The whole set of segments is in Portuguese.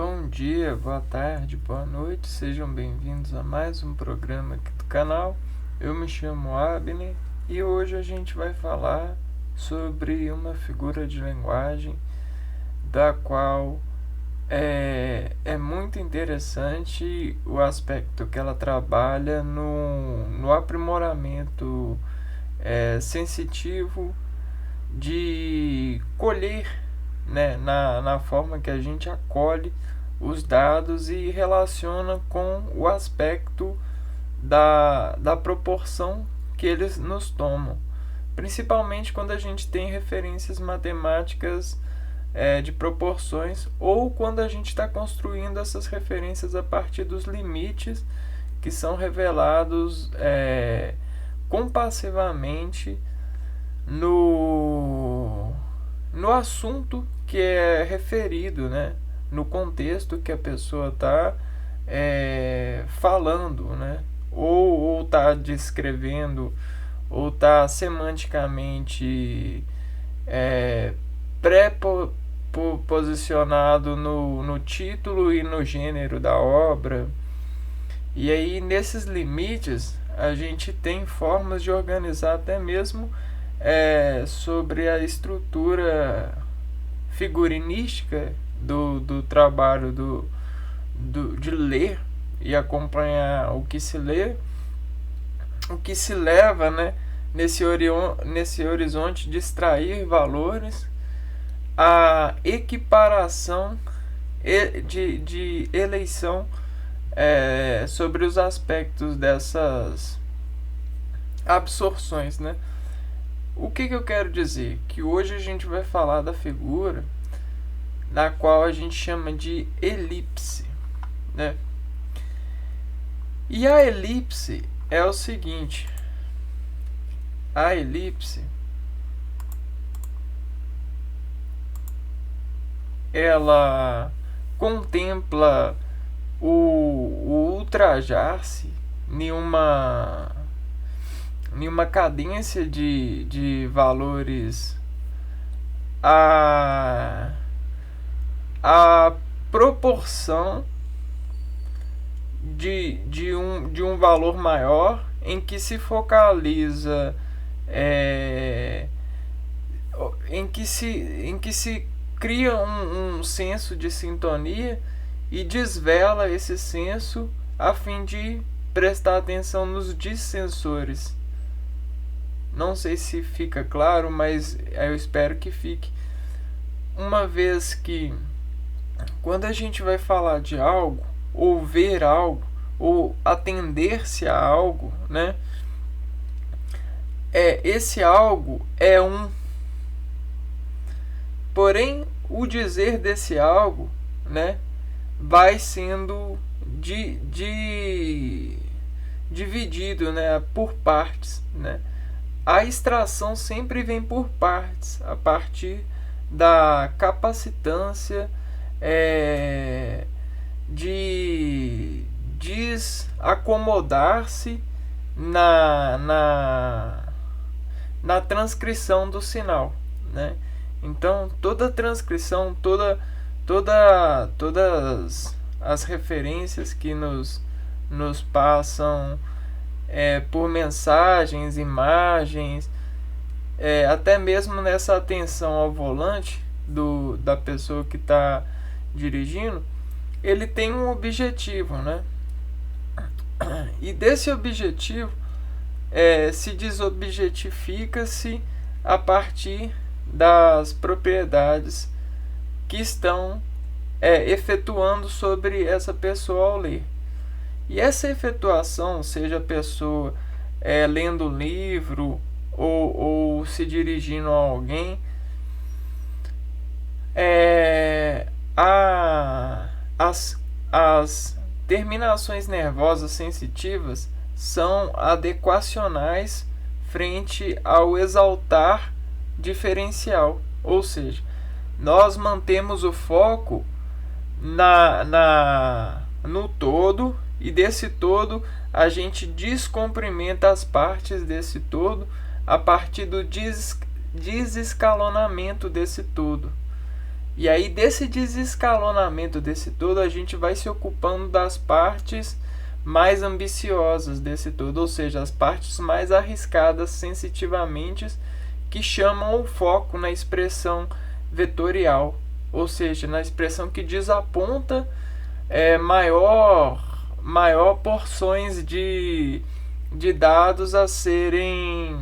Bom dia, boa tarde, boa noite, sejam bem-vindos a mais um programa aqui do canal. Eu me chamo Abner e hoje a gente vai falar sobre uma figura de linguagem da qual é muito interessante o aspecto que ela trabalha no aprimoramento sensitivo de colher, né, na forma que a gente acolhe os dados e relaciona com o aspecto da proporção que eles nos tomam, principalmente quando a gente tem referências matemáticas de proporções ou quando a gente está construindo essas referências a partir dos limites que são revelados compassivamente no assunto que é referido, né? No contexto que a pessoa está falando, né? Ou está descrevendo, ou está semanticamente pré-posicionado no título e no gênero da obra. E aí, nesses limites, a gente tem formas de organizar até mesmo sobre a estrutura figurinística do trabalho de ler e acompanhar o que se lê, o que se leva, né, nesse horizonte de extrair valores, a equiparação de eleição sobre os aspectos dessas absorções, né? O que eu quero dizer? Que hoje a gente vai falar da figura na qual a gente chama de elipse, né? E a elipse é o seguinte: a elipse ela contempla o ultrajar-se em uma cadência de valores a proporção de um valor maior, em que se focaliza em que se cria um senso de sintonia e desvela esse senso a fim de prestar atenção nos dissensores. Não sei se fica claro, mas eu espero que fique. Uma vez que, quando a gente vai falar de algo, ou ver algo, ou atender-se a algo, né? Esse algo é um. Porém, o dizer desse algo, né, vai sendo dividido, né, por partes, né? A extração sempre vem por partes, a partir da capacitância de desacomodar-se na transcrição do sinal, né? Então, toda transcrição, todas as referências que nos passam por mensagens, imagens, até mesmo nessa atenção ao volante da pessoa que está dirigindo, ele tem um objetivo, né? E desse objetivo se desobjetifica-se a partir das propriedades que estão efetuando sobre essa pessoa ao ler. E essa efetuação, seja a pessoa lendo um livro ou se dirigindo a alguém, as terminações nervosas sensitivas são adequacionais frente ao exaltar diferencial, ou seja, nós mantemos o foco no todo, e desse todo a gente descomprimenta as partes desse todo a partir do desescalonamento desse todo. E aí desse desescalonamento desse todo, a gente vai se ocupando das partes mais ambiciosas desse todo, ou seja, as partes mais arriscadas sensitivamente, que chamam o foco na expressão vetorial, ou seja, na expressão que desaponta maior porções de dados a serem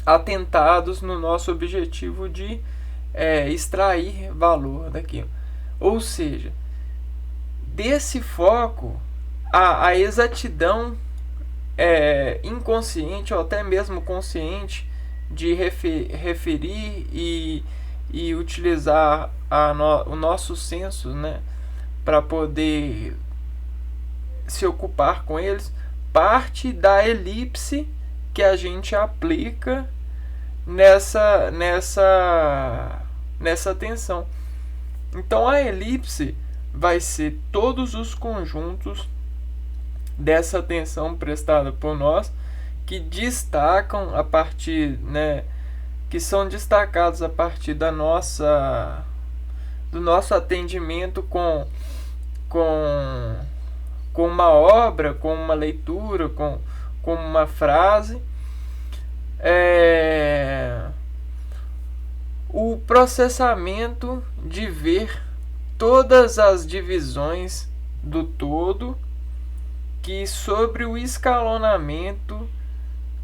atentados no nosso objetivo de extrair valor daquilo. Ou seja, desse foco, a exatidão inconsciente ou até mesmo consciente de referir e utilizar o nosso senso, né, para poder se ocupar com eles, parte da elipse que a gente aplica nessa tensão. Então a elipse vai ser todos os conjuntos dessa tensão prestada por nós que destacam a partir, né, que são destacados a partir do nosso atendimento com uma obra, com uma leitura, com uma frase. O processamento de ver todas as divisões do todo que sobre o escalonamento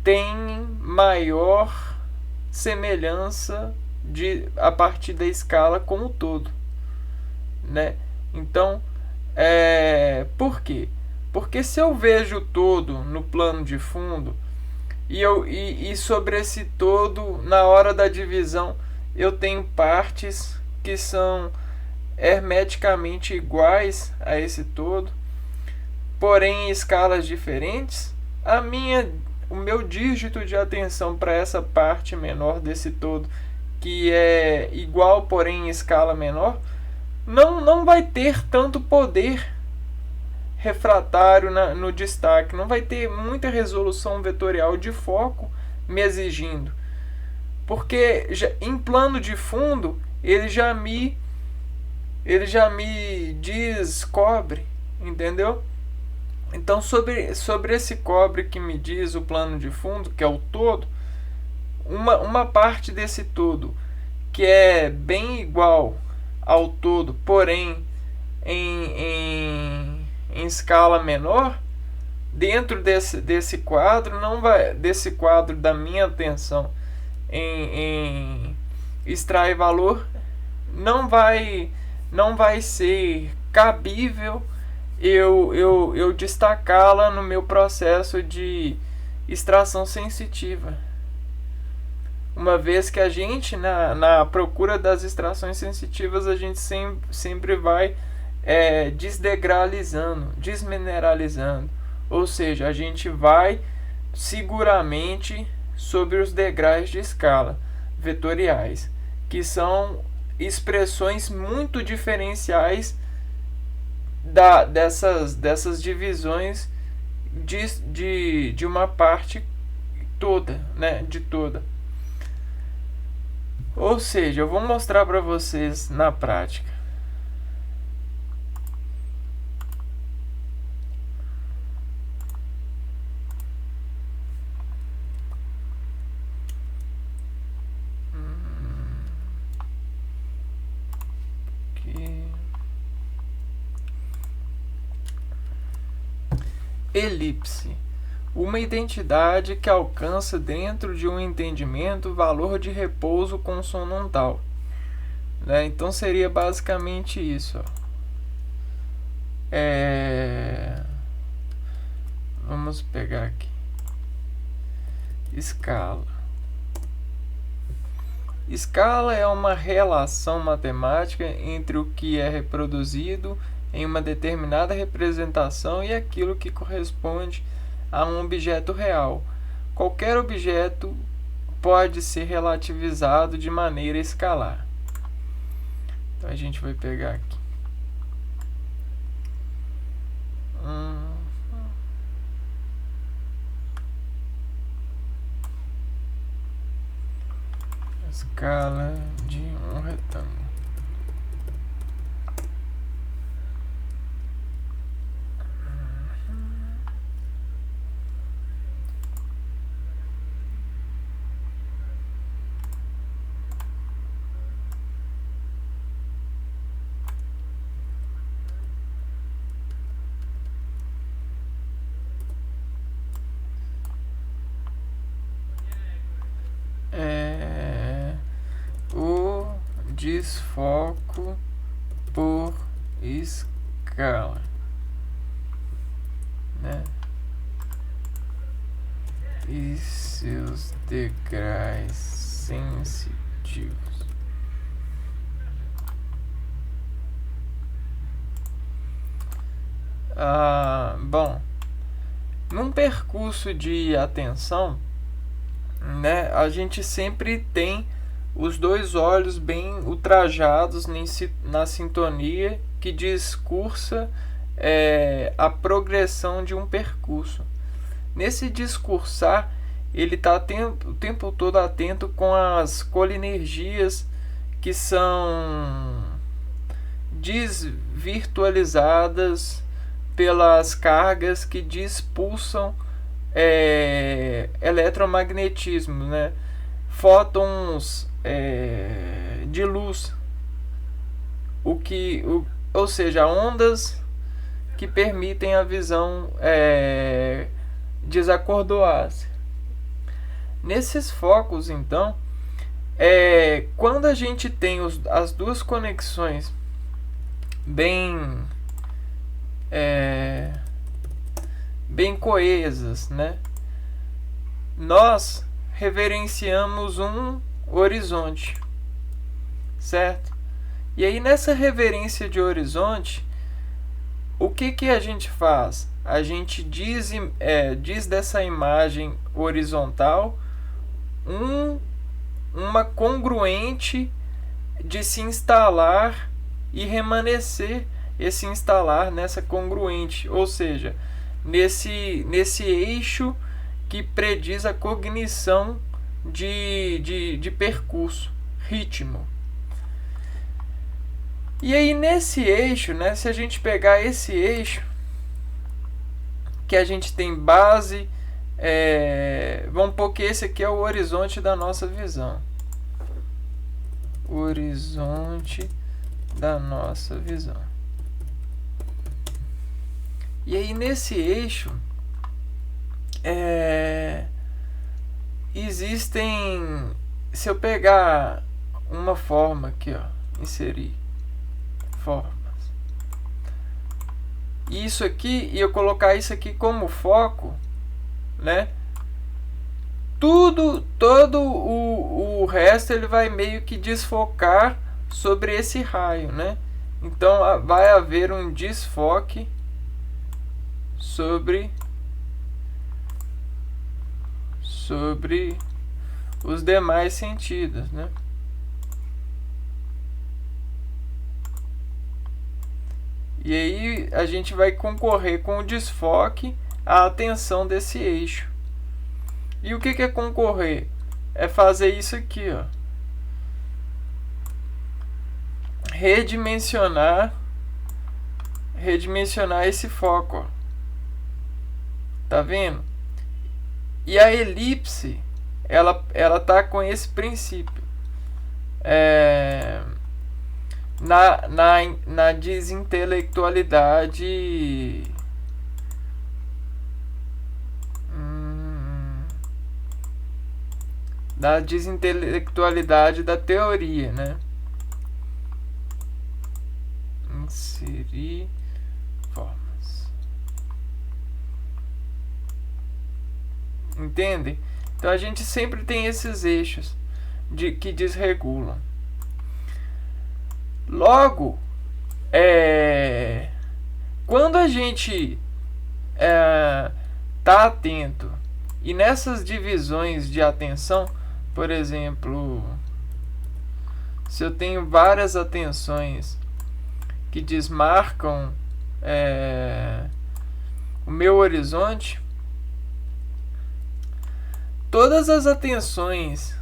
tem maior semelhança a partir da escala como todo, né? Então, por quê? Porque se eu vejo o todo no plano de fundo e sobre esse todo, na hora da divisão, eu tenho partes que são hermeticamente iguais a esse todo, porém em escalas diferentes, o meu dígito de atenção para essa parte menor desse todo, que é igual, porém em escala menor, não vai ter tanto poder refratário no destaque, não vai ter muita resolução vetorial de foco me exigindo, porque em plano de fundo ele já me descobre, entendeu? Então sobre esse cobre que me diz o plano de fundo, que é o todo, uma parte desse todo que é bem igual ao todo, porém em escala menor, dentro desse quadro desse quadro da minha atenção em extrair valor, não vai ser cabível eu destacá-la no meu processo de extração sensitiva, uma vez que a gente na procura das extrações sensitivas, a gente sempre vai desdegralizando, desmineralizando, ou seja, a gente vai seguramente sobre os degraus de escala vetoriais, que são expressões muito diferenciais dessas divisões de uma parte toda, né, de toda. Ou seja, eu vou mostrar para vocês na prática. Elipse. Uma identidade que alcança dentro de um entendimento valor de repouso consonantal, né? Então seria basicamente isso. Vamos pegar aqui. Escala. Escala é uma relação matemática entre o que é reproduzido em uma determinada representação e aquilo que corresponde a um objeto real. Qualquer objeto pode ser relativizado de maneira escalar. Então a gente vai pegar aqui. Escala de um retângulo. desfoco por escala, né? E seus degraus sensitivos. Bom, num percurso de atenção, né, a gente sempre tem os dois olhos bem ultrajados na sintonia que discursa a progressão de um percurso. Nesse discursar, ele está o tempo todo atento com as colinergias que são desvirtualizadas pelas cargas que expulsam eletromagnetismo, né? Fótons de luz, ou seja, ondas que permitem a visão desacordoar-se. Nesses focos, então, quando a gente tem as duas conexões bem coesas, né, nós reverenciamos um horizonte, certo? E aí, nessa reverência de horizonte, o que a gente faz? A gente diz dessa imagem horizontal uma congruente de se instalar e remanescer esse instalar nessa congruente, ou seja, nesse eixo que prediz a cognição de percurso, ritmo. E aí, nesse eixo, né, se a gente pegar esse eixo, que a gente tem base, vamos pôr que esse aqui é o horizonte da nossa visão. Horizonte da nossa visão. E aí, nesse eixo, existem, se eu pegar uma forma aqui, ó, inserir formas, isso aqui, e eu colocar isso aqui como foco, né, todo o resto ele vai meio que desfocar sobre esse raio, né? Então vai haver um desfoque sobre os demais sentidos, né? E aí a gente vai concorrer com o desfoque à atenção desse eixo. E o que é concorrer? É fazer isso aqui, ó. Redimensionar esse foco, ó. Tá vendo? E a elipse, ela tá com esse princípio. Na desintelectualidade da teoria, né? Inserir formas. Entende? Então a gente sempre tem esses eixos que desregulam. Logo, quando a gente tá atento e nessas divisões de atenção, por exemplo, se eu tenho várias atenções que desmarcam o meu horizonte, todas as atenções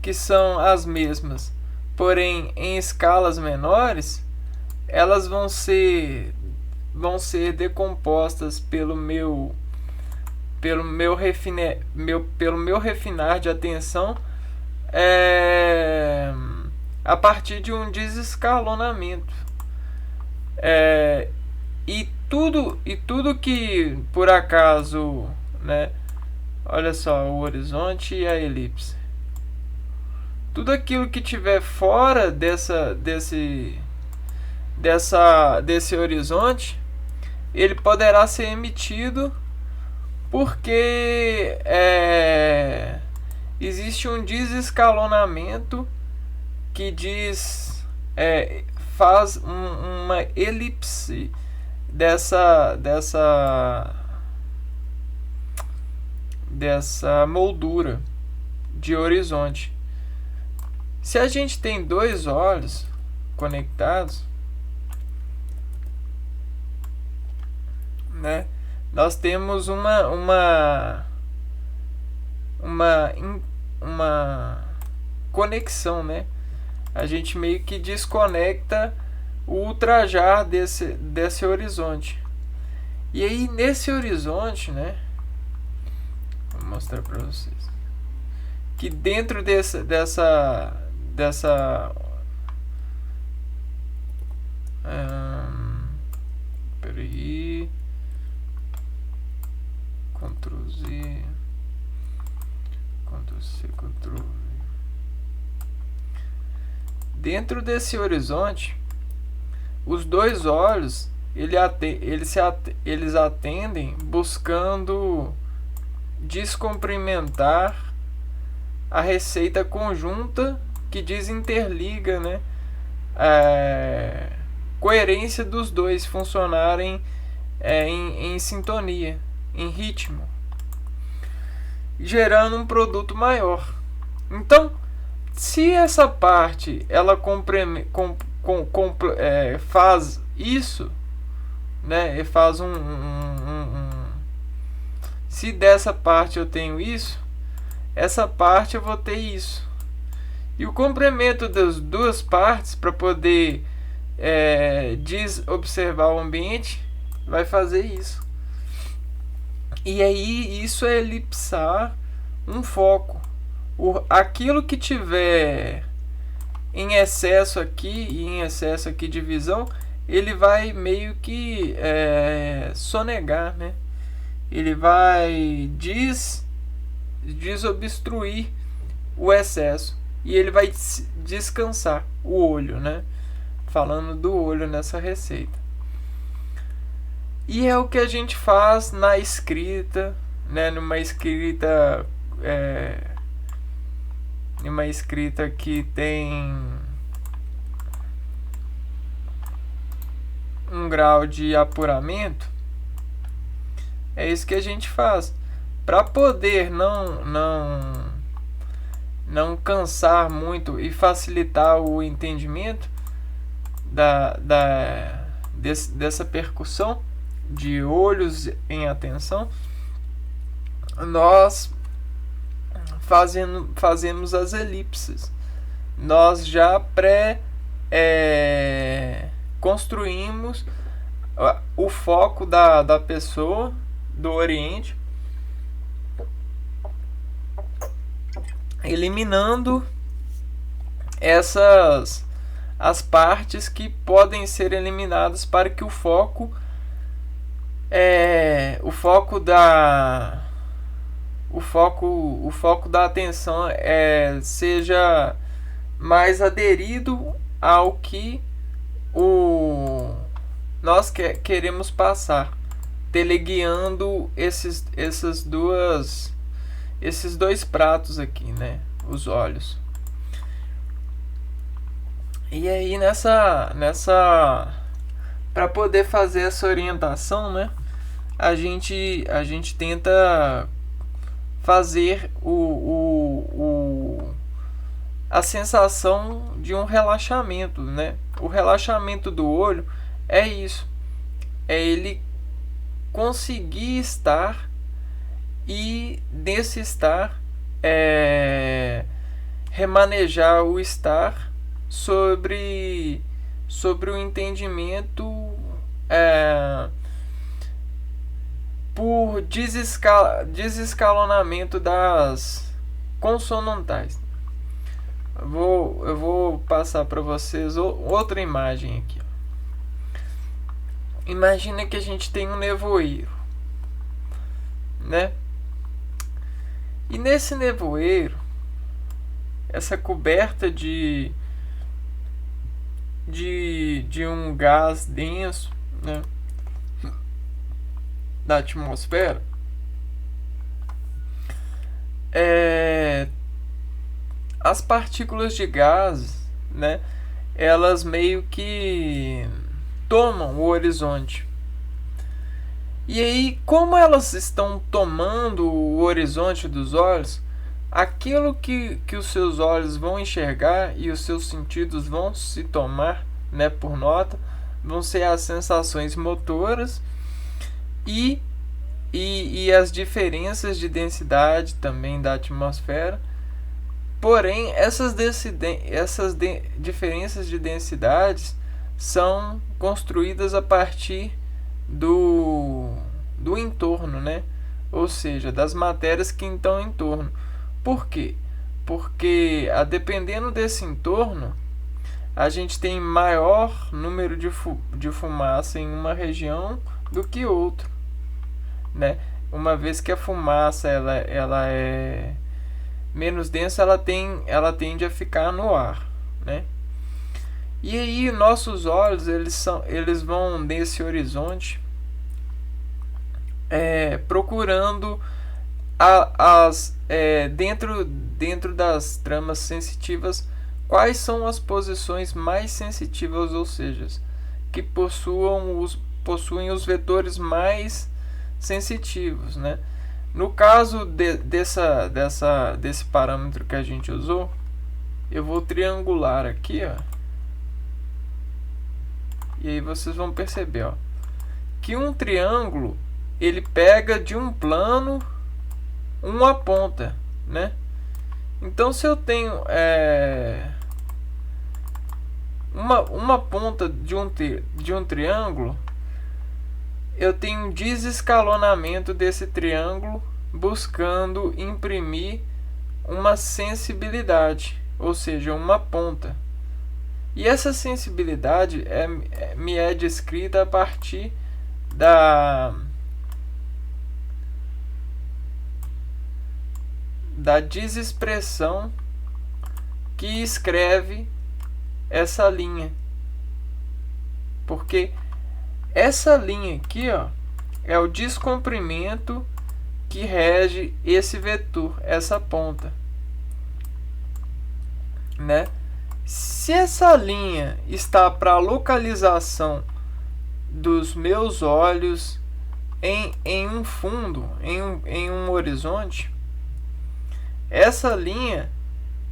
que são as mesmas, porém em escalas menores, elas vão ser decompostas pelo meu refinar de atenção a partir de um desescalonamento. E tudo que por acaso, né, olha só, o horizonte e a elipse. Tudo aquilo que tiver fora desse horizonte, ele poderá ser emitido porque existe um desescalonamento que faz uma elipse dessa moldura de horizonte. Se a gente tem dois olhos conectados, né, nós temos uma conexão, né? A gente meio que desconecta o ultrajar desse horizonte. E aí nesse horizonte, né, vou mostrar para vocês que dentro dessa peraí, Ctrl Z, Ctrl C, Ctrl V. Dentro desse horizonte, os dois olhos eles atendem buscando descomprimentar a receita conjunta que desinterliga, né, coerência dos dois funcionarem em sintonia, em ritmo, gerando um produto maior. Então, se essa parte ela faz isso, né, faz se dessa parte eu tenho isso, essa parte eu vou ter isso. E o complemento das duas partes para poder desobservar o ambiente vai fazer isso. E aí isso é elipsar um foco. Aquilo que tiver em excesso aqui e em excesso aqui de visão, ele vai meio que sonegar, né? Ele vai desobstruir o excesso e ele vai descansar o olho, né? Falando do olho nessa receita. E é o que a gente faz na escrita, né? Numa escrita que tem um grau de apuramento. É isso que a gente faz para poder não cansar muito e facilitar o entendimento dessa percussão de olhos em atenção. Nós fazemos as elipses. Nós já construímos o foco da pessoa do Oriente, eliminando as partes que podem ser eliminadas para que o foco da atenção seja mais aderido ao que nós queremos passar, teleguiando esses dois pratos aqui, né, os olhos. E aí para poder fazer essa orientação, né, a gente tenta fazer a sensação de um relaxamento, né? O relaxamento do olho é isso, é ele conseguir estar e desse estar remanejar o estar sobre o entendimento por desescalonamento das consonantais. Eu vou passar para vocês outra imagem aqui. Imagina que a gente tem um nevoeiro, né? E nesse nevoeiro essa coberta de um gás denso, né, da atmosfera, as partículas de gás, né, elas meio que tomam o horizonte. E aí, como elas estão tomando o horizonte dos olhos, aquilo que os seus olhos vão enxergar e os seus sentidos vão se tomar, né, por nota, vão ser as sensações motoras e as diferenças de densidade também da atmosfera. Porém, essas diferenças de densidades são construídas a partir do entorno, né? Ou seja, das matérias que estão em torno. Por quê? Porque, dependendo desse entorno, a gente tem maior número de fumaça em uma região do que outra, né? Uma vez que a fumaça ela é menos densa, ela tende a ficar no ar, né? E aí nossos olhos eles vão nesse horizonte procurando dentro das tramas sensitivas quais são as posições mais sensitivas, ou seja, que possuem os vetores mais sensitivos, né? No caso desse parâmetro que a gente usou, eu vou triangular aqui, ó, e aí vocês vão perceber, ó, que um triângulo ele pega de um plano uma ponta, né? Então, se eu tenho uma ponta de um triângulo, eu tenho um desescalonamento desse triângulo buscando imprimir uma sensibilidade, ou seja, uma ponta. E essa sensibilidade me é descrita a partir da desexpressão que escreve essa linha. Porque essa linha aqui, ó, é o descomprimento que rege esse vetor, essa ponta, né? Se essa linha está para a localização dos meus olhos em um fundo, em um horizonte, essa linha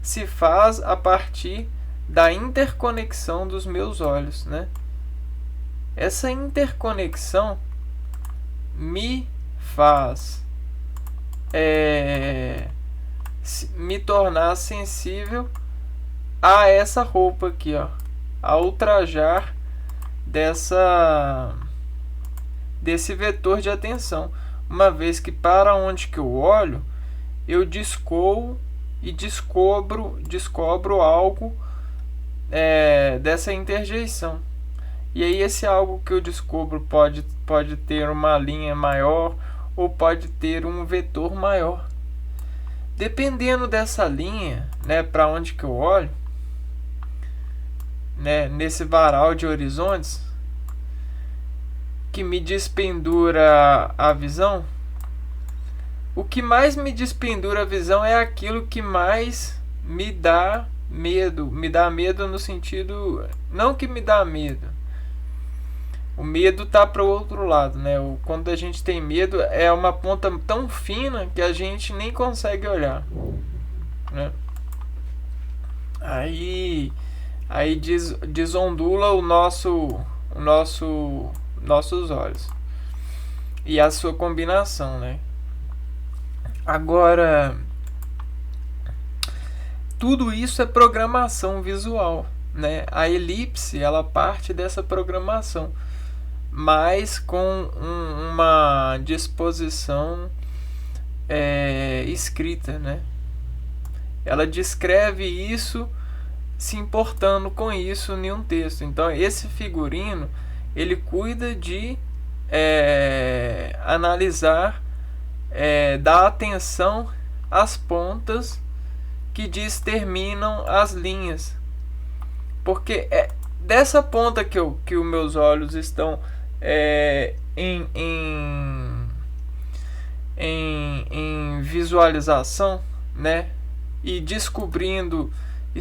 se faz a partir da interconexão dos meus olhos, né? Essa interconexão me faz me tornar sensível a essa roupa aqui, ó, a ultrajar desse vetor de atenção, uma vez que para onde que eu olho, eu descoo e descobro algo dessa interjeição. E aí esse algo que eu descubro pode ter uma linha maior ou pode ter um vetor maior. Dependendo dessa linha, né, para onde que eu olho, né, nesse varal de horizontes que me despendura a visão, o que mais me despendura a visão é aquilo que mais me dá medo. Me dá medo no sentido, não que me dá medo. O medo tá para o outro lado, né? Quando a gente tem medo, é uma ponta tão fina que a gente nem consegue olhar, né? Aí desondula nossos olhos e a sua combinação, né? Agora, tudo isso é programação visual, né? A elipse, ela parte dessa programação, mas com uma disposição escrita, né? Ela descreve isso se importando com isso em um texto. Então, esse figurino, ele cuida de analisar, dar atenção às pontas que diz terminam as linhas. Porque é dessa ponta que os meus olhos estão em visualização, né? E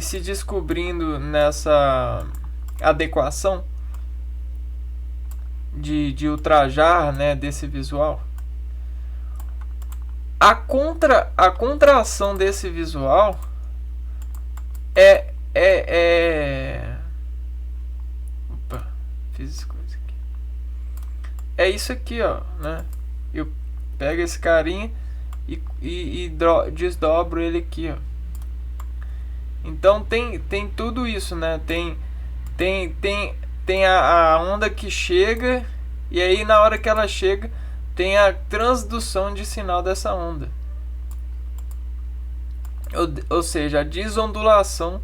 se descobrindo nessa adequação de ultrajar, né, desse visual. A contração desse visual opa, fiz coisa aqui. É isso aqui, ó, né? Eu pego esse carinha e desdobro ele aqui, ó. Então tem tudo isso, né? Tem a onda que chega, e aí na hora que ela chega tem a transdução de sinal dessa onda. Ou seja, a desondulação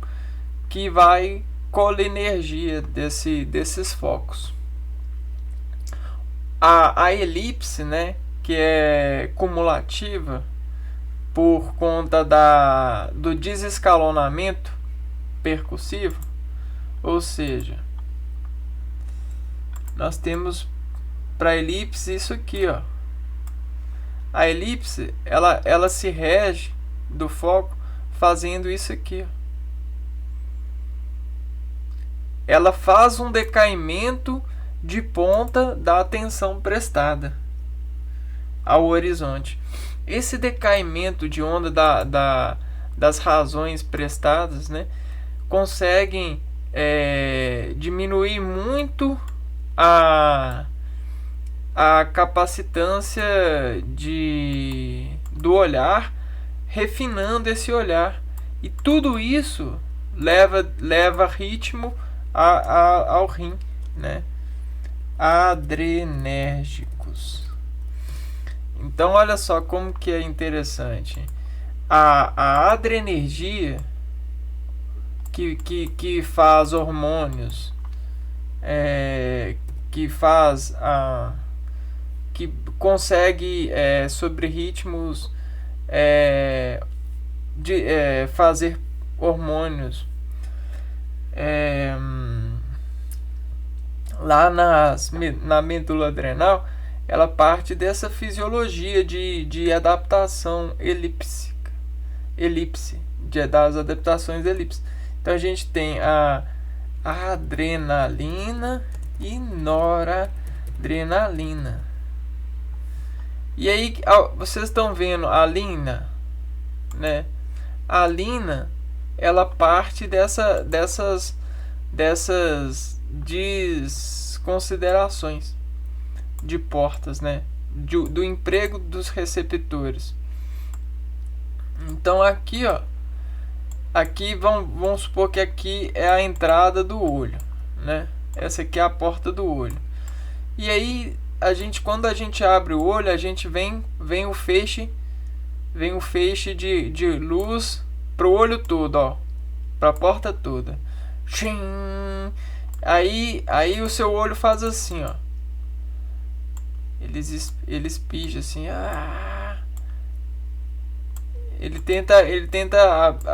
que vai colher energia desses focos. A elipse, né, que é cumulativa por conta do desescalonamento percussivo, ou seja, nós temos para a elipse isso aqui, ó. A elipse ela se rege do foco fazendo isso aqui, ó. Ela faz um decaimento de ponta da atenção prestada ao horizonte. Esse decaimento de onda das razões prestadas, né, conseguem diminuir muito a capacitância do olhar, refinando esse olhar. E tudo isso leva ritmo ao rim, né? Adrenérgicos. Então olha só como que é interessante. A adrenergia que faz hormônios, que consegue sobre ritmos fazer hormônios lá na medula adrenal. Ela parte dessa fisiologia de adaptação elipse, das adaptações elipse. Então a gente tem a adrenalina e noradrenalina. E aí vocês estão vendo a lina, né? A lina, ela parte dessas desconsiderações de portas, né? Do emprego dos receptores. Então aqui, ó, aqui vamos supor que aqui é a entrada do olho, né? Essa aqui é a porta do olho. E aí quando a gente abre o olho, a gente vem o feixe de luz pro olho todo, ó, pra porta toda. Aí o seu olho faz assim, ó. Ele espija assim. Ele tenta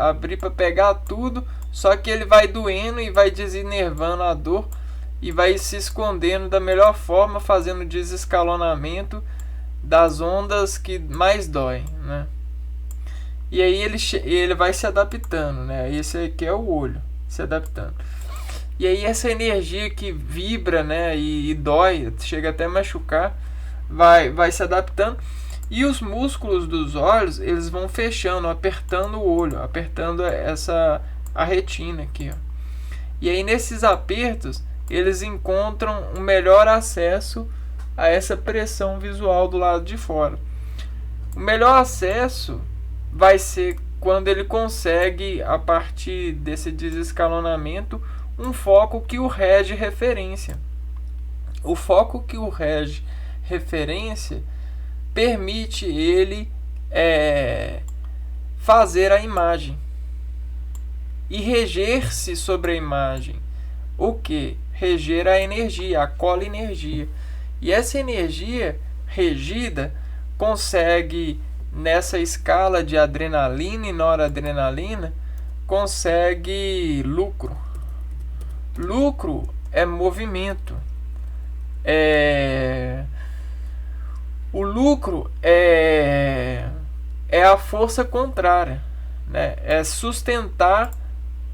abrir para pegar tudo, só que ele vai doendo e vai desenervando a dor e vai se escondendo da melhor forma, fazendo desescalonamento das ondas que mais doem, né? E aí ele vai se adaptando, né? Esse aqui é o olho se adaptando. E aí essa energia que vibra, né, e dói, chega até machucar, vai se adaptando. E os músculos dos olhos, eles vão fechando, apertando o olho, apertando a retina aqui, ó. E aí nesses apertos, eles encontram um melhor acesso a essa pressão visual do lado de fora. O melhor acesso vai ser quando ele consegue, a partir desse desescalonamento, um foco que o rege referência. O foco que o rege referência permite ele fazer a imagem e reger-se sobre a imagem. O que? Reger a energia, a cola-energia. E essa energia regida consegue nessa escala de adrenalina e noradrenalina, consegue lucro. Lucro é movimento. O lucro é a força contrária, né? É sustentar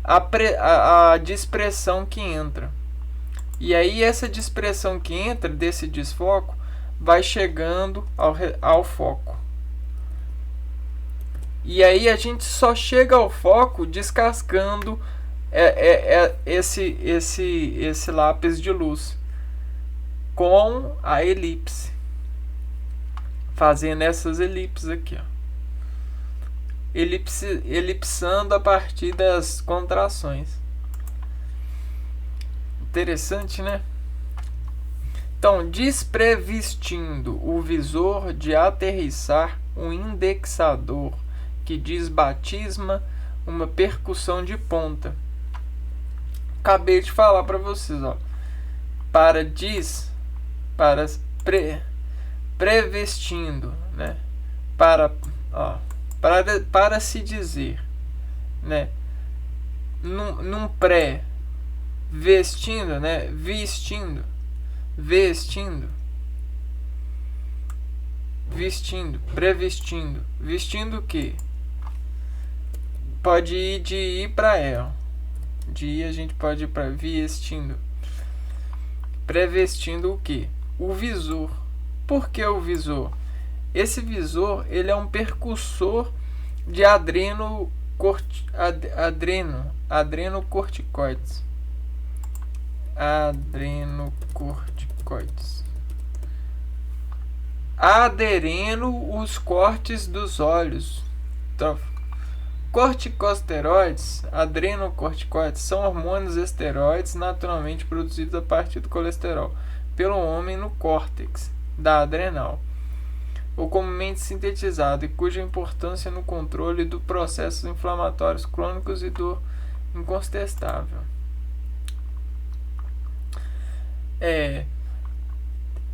a dispersão que entra. E aí essa dispersão que entra desse desfoco vai chegando ao foco. E aí a gente só chega ao foco descascando esse lápis de luz com a elipse, fazendo essas elipses aqui, ó. Elipsando a partir das contrações. Interessante, né? Então, desprevistindo o visor de aterrissar um indexador que desbatisma uma percussão de ponta. Acabei de falar para vocês, ó. Prevestindo, né? Para se dizer, né? Num pré, vestindo, né? Vestindo, prevestindo, vestindo o quê? Pode ir de ir para ela. De ir a gente pode ir para vestindo. Prevestindo o quê? O visor. Por que o visor? Esse visor, ele é um percussor de adrenocorticoides. Aderendo os cortes dos olhos. Então, corticosteroides, adrenocorticoides, são hormônios esteroides naturalmente produzidos a partir do colesterol pelo homem no córtex da adrenal, ou comumente sintetizado, e cuja importância no controle dos processos inflamatórios crônicos e dor incontestável.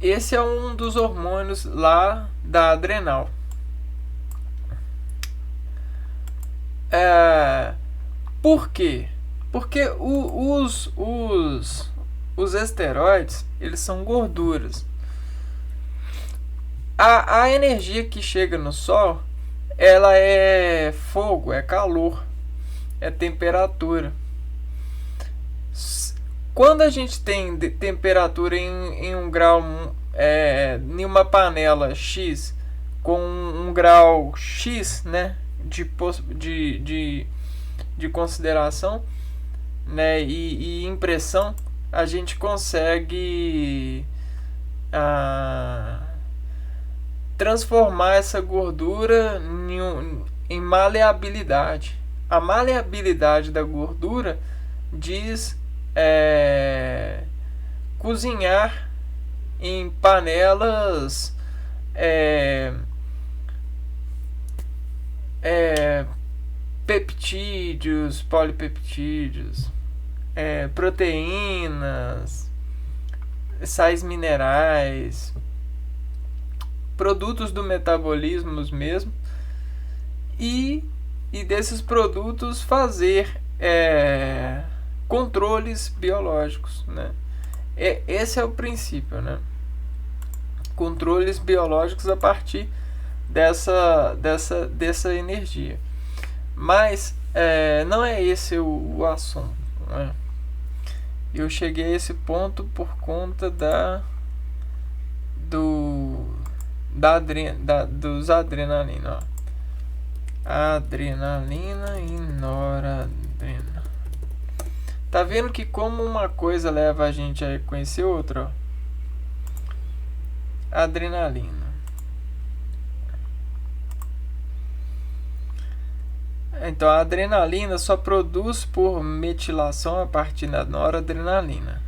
Esse é um dos hormônios lá da adrenal. Por quê? Porque os esteroides, eles são gorduras. A energia que chega no Sol, ela é fogo, é calor, é temperatura. Quando a gente tem temperatura em um grau, em uma panela X, com um grau X, né, de consideração, né, e impressão, a gente consegue transformar essa gordura em maleabilidade. A maleabilidade da gordura diz cozinhar em panelas peptídeos, polipeptídeos, proteínas, sais minerais, produtos do metabolismo mesmo, e desses produtos fazer controles biológicos, né? Esse é o princípio, né? Controles biológicos a partir dessa energia. Mas não é esse o assunto, né? Eu cheguei a esse ponto por conta dos adrenalina, ó. Adrenalina e noradrenalina. Tá vendo que como uma coisa leva a gente a conhecer outra, ó? Adrenalina. Então a adrenalina só produz por metilação a partir da noradrenalina.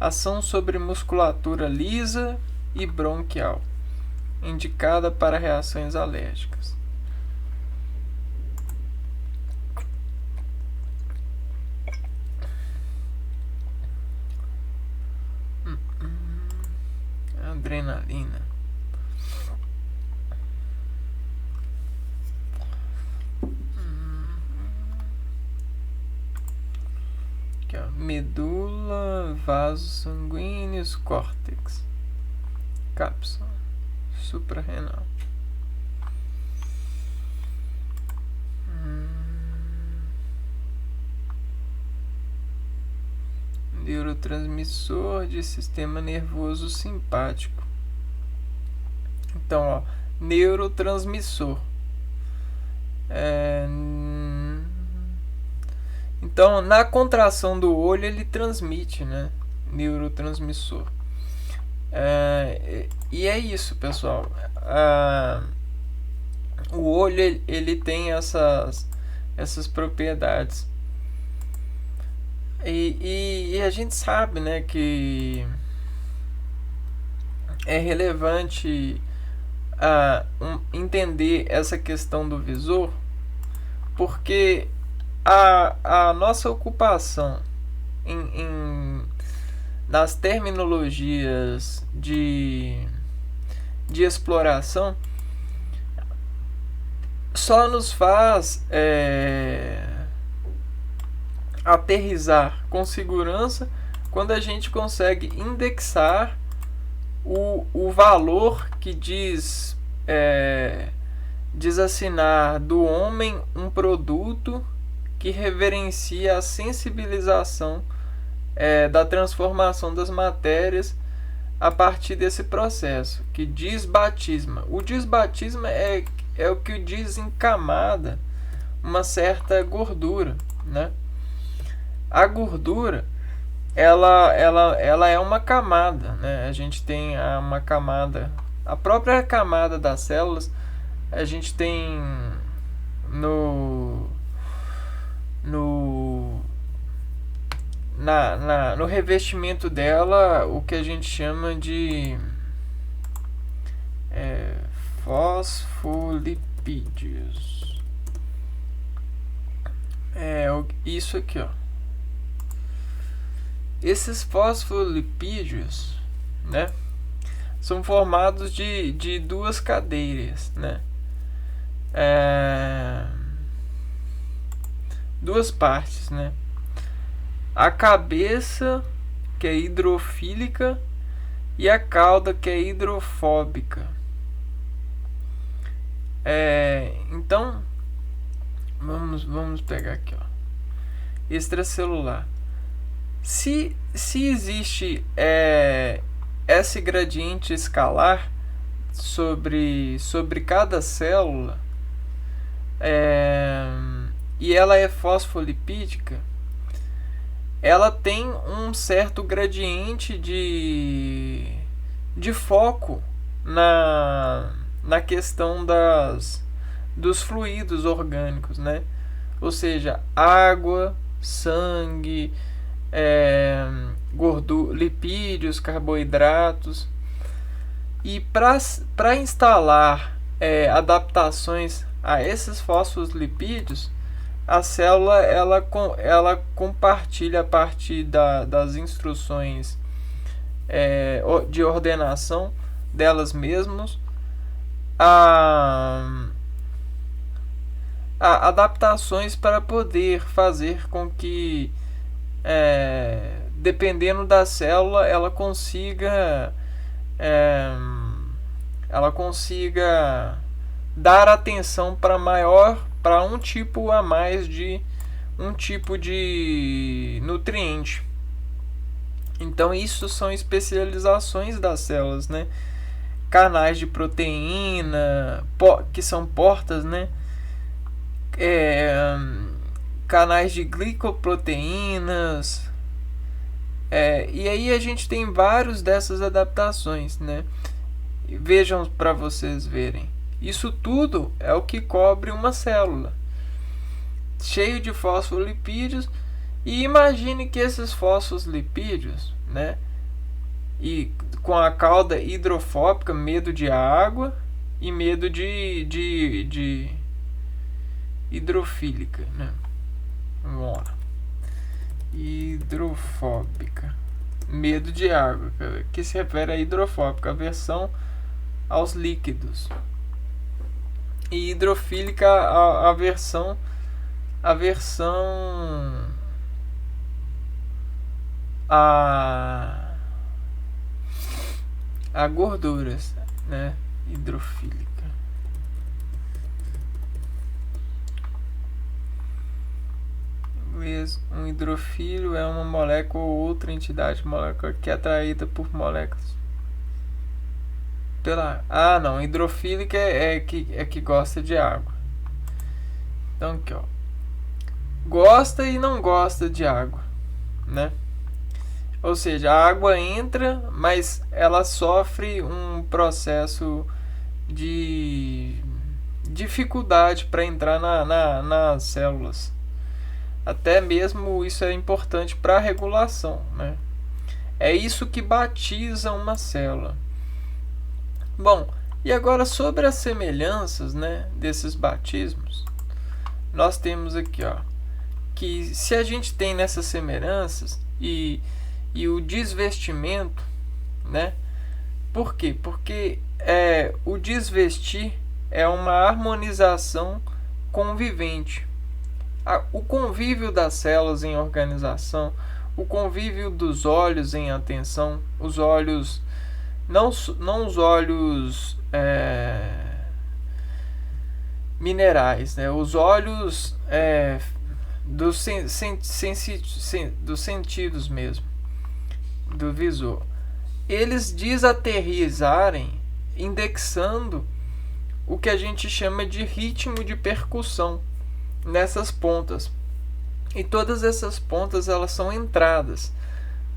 Ação sobre musculatura lisa e bronquial, indicada para reações alérgicas. Adrenalina. medula, vasos sanguíneos, córtex, cápsula suprarrenal. Neurotransmissor de sistema nervoso simpático. Então, ó, neurotransmissor. Então, na contração do olho, ele transmite, né? Neurotransmissor. E é isso, pessoal. O olho, ele tem essas propriedades. E a gente sabe, né, que é relevante entender essa questão do visor, porque a nossa ocupação nas terminologias de exploração só nos faz aterrissar com segurança quando a gente consegue indexar o valor que diz assinar do homem um produto que reverencia a sensibilização da transformação das matérias a partir desse processo, que desbatisma. O desbatisma é o que desencamada uma certa gordura, né? A gordura, ela é uma camada, né? A gente tem uma camada, a própria camada das células, a gente tem no revestimento dela o que a gente chama de fosfolipídios. Isso aqui, ó. Esses fosfolipídios, né, são formados de duas cadeias, né? Duas partes, né? A cabeça, que é hidrofílica, e a cauda, que é hidrofóbica. Então, vamos pegar aqui, ó. Extracelular. Se existe esse gradiente escalar sobre cada célula, e ela é fosfolipídica, ela tem um certo gradiente de foco na questão dos fluidos orgânicos, né? Ou seja, água, sangue, gordura, lipídios, carboidratos. E para instalar adaptações a esses fosfolipídios, a célula ela compartilha a partir das instruções de ordenação delas mesmas adaptações para poder fazer com que, dependendo da célula, ela consiga dar atenção para um tipo a mais de nutriente. Então isso são especializações das células, né? Canais de proteína, que são portas, né? Canais de glicoproteínas, e aí a gente tem vários dessas adaptações, né? Vejam para vocês verem. Isso tudo é o que cobre uma célula, cheio de fosfolipídios. E imagine que esses fosfolipídios, né, e com a cauda hidrofóbica, medo de água, e medo de hidrofílica, né? Vamos lá. Hidrofóbica, medo de água, que se refere a hidrofóbica, aversão aos líquidos. E hidrofílica, a aversão a gorduras, né, hidrofílica. Um hidrofílio é uma molécula ou outra entidade molecular que é atraída por moléculas pela... não, hidrofílica é que gosta de água. Então aqui, ó, gosta e não gosta de água, né? Ou seja, a água entra, mas ela sofre um processo de dificuldade para entrar nas células. Até mesmo isso é importante para a regulação, né? É isso que batiza uma célula. Bom, e agora sobre as semelhanças, né, desses batismos, nós temos aqui, ó, que se a gente tem nessas semelhanças e o desvestimento, né? Por quê? Porque o desvestir é uma harmonização convivente. O convívio das células em organização, o convívio dos olhos em atenção, os olhos, não os olhos minerais, né? Os olhos dos sentidos mesmo, do visor, eles desaterrizarem indexando o que a gente chama de ritmo de percussão nessas pontas. E todas essas pontas, elas são entradas.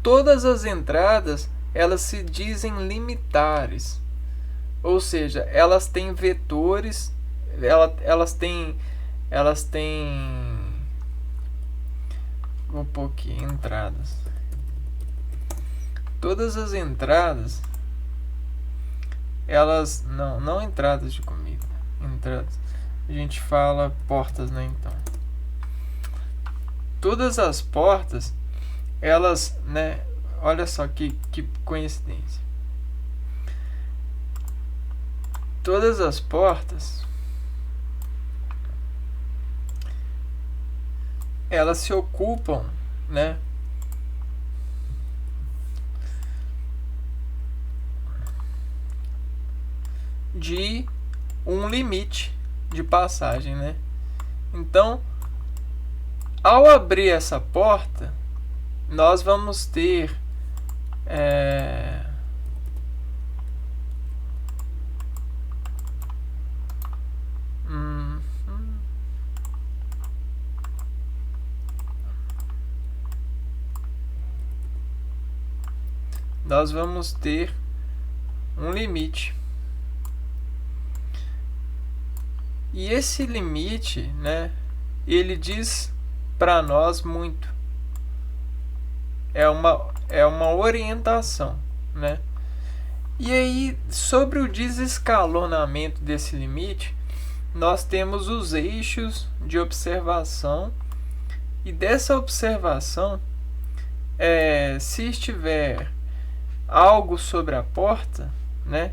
Todas as entradas, elas se dizem limitares. Ou seja, elas têm vetores, elas têm vou pôr aqui, entradas. Todas as entradas, elas não entradas de comida, entradas. A gente fala portas, né, então. Todas as portas, elas, né, olha só que coincidência. Todas as portas, elas se ocupam, né, de um limite de passagem, né? Então, ao abrir essa porta, nós vamos ter nós vamos ter um limite. E esse limite, né, ele diz para nós muito. É uma orientação, né? E aí, sobre o desescalonamento desse limite, nós temos os eixos de observação. E dessa observação, se estiver algo sobre a porta, né,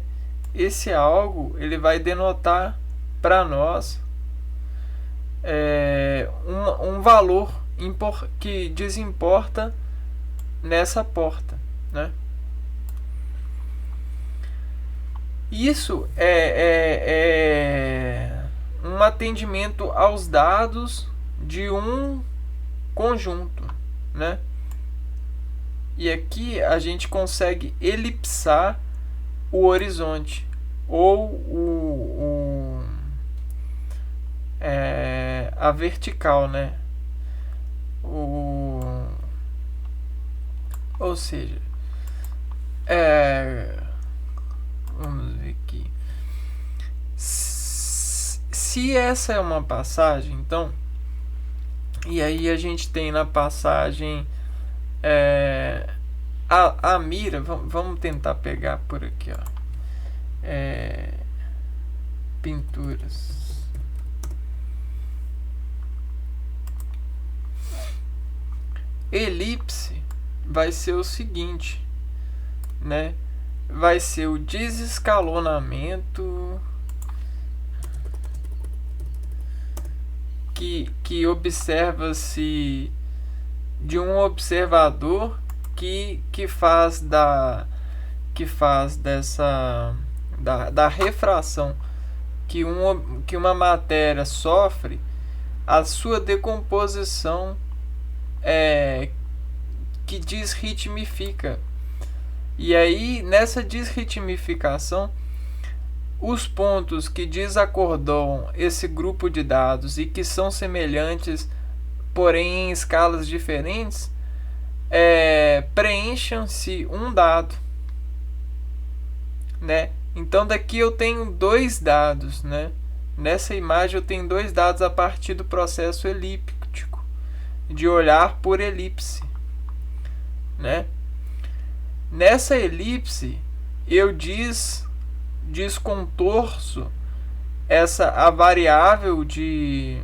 esse algo ele vai denotar para nós um valor que desimporta nessa porta, né? Isso é um atendimento aos dados de um conjunto, né? E aqui a gente consegue elipsar o horizonte ou a vertical, né? Ou seja, vamos ver aqui. Se essa é uma passagem, então, e aí a gente tem na passagem a mira, vamos tentar pegar por aqui, ó, pinturas. Elipse vai ser o seguinte, né? Vai ser o desescalonamento que observa-se de um observador que faz da refração que uma matéria sofre, a sua decomposição que desritmifica. E aí, nessa desritmificação, os pontos que desacordoam esse grupo de dados e que são semelhantes, porém em escalas diferentes, preenchem-se um dado, né? Então daqui eu tenho dois dados, né? Nessa imagem eu tenho dois dados a partir do processo elíptico, de olhar por elipse, né? Nessa elipse eu descontorço a variável de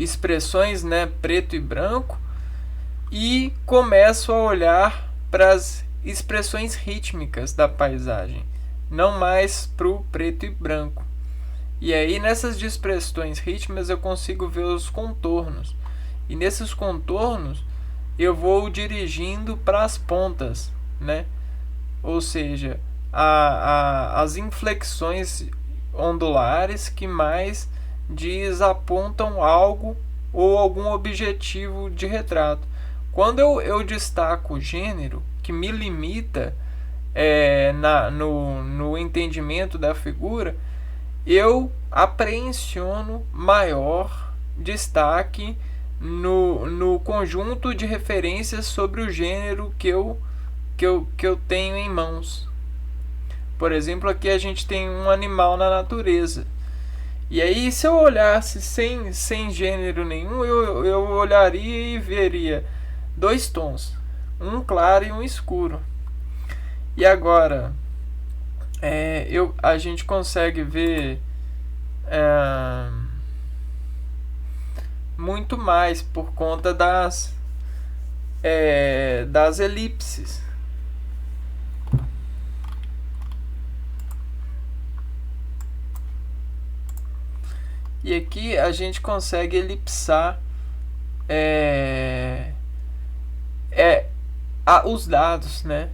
expressões, né, preto e branco, e começo a olhar para as expressões rítmicas da paisagem, não mais para o preto e branco. E aí nessas expressões rítmicas eu consigo ver os contornos, e nesses contornos eu vou dirigindo para as pontas, né? Ou seja, as inflexões ondulares que mais apontam algo ou algum objetivo de retrato. Quando eu destaco o gênero, que me limita no entendimento da figura, eu aprehensiono maior destaque no conjunto de referências sobre o gênero que eu tenho em mãos. Por exemplo, aqui a gente tem um animal na natureza. E aí, se eu olhasse sem gênero nenhum, eu olharia e veria dois tons, um claro e um escuro. E agora, a gente consegue ver muito mais por conta das elipses. E aqui a gente consegue elipsar os dados, né?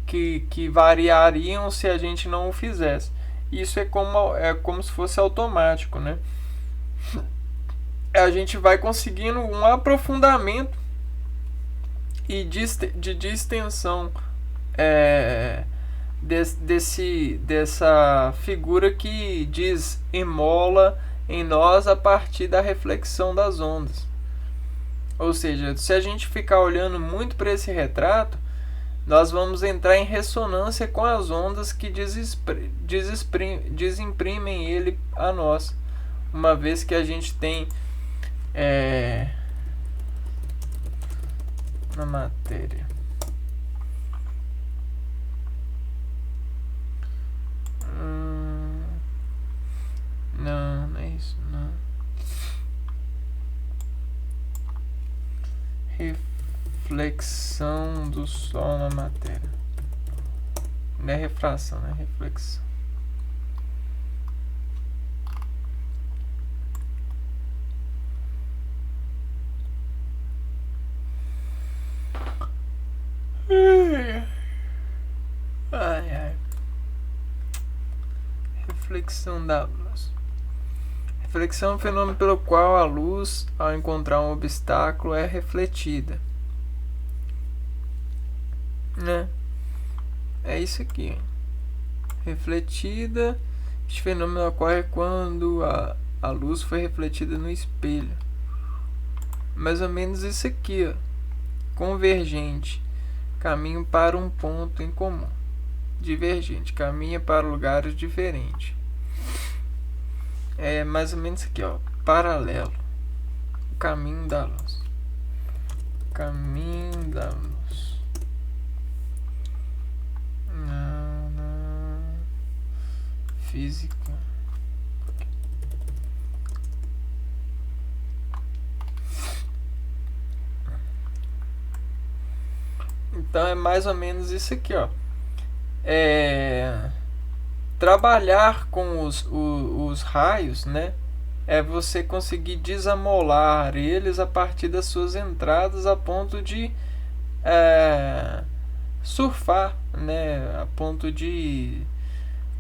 Que variariam se a gente não o fizesse. Isso é como se fosse automático, né? A gente vai conseguindo um aprofundamento e de distensão dessa figura que desemola em nós a partir da reflexão das ondas. Ou seja, se a gente ficar olhando muito para esse retrato, nós vamos entrar em ressonância com as ondas que desimprimem ele a nós, uma vez que a gente tem na matéria não é isso, não. Reflexão do sol na matéria. Não é refração, é reflexão. Ai. Reflexão da luz. Reflexão é um fenômeno pelo qual a luz, ao encontrar um obstáculo, é refletida, né? É isso aqui. Refletida. Este fenômeno ocorre quando a luz foi refletida no espelho. Mais ou menos isso aqui, ó. Convergente, caminho para um ponto em comum. Divergente, caminha para lugares diferentes. É mais ou menos isso aqui, ó. Paralelo, o caminho da luz. Caminho da luz. Não. Física. Então é mais ou menos isso aqui, ó. Trabalhar com os raios, né? é você conseguir desamolar eles a partir das suas entradas a ponto de surfar, né? A ponto de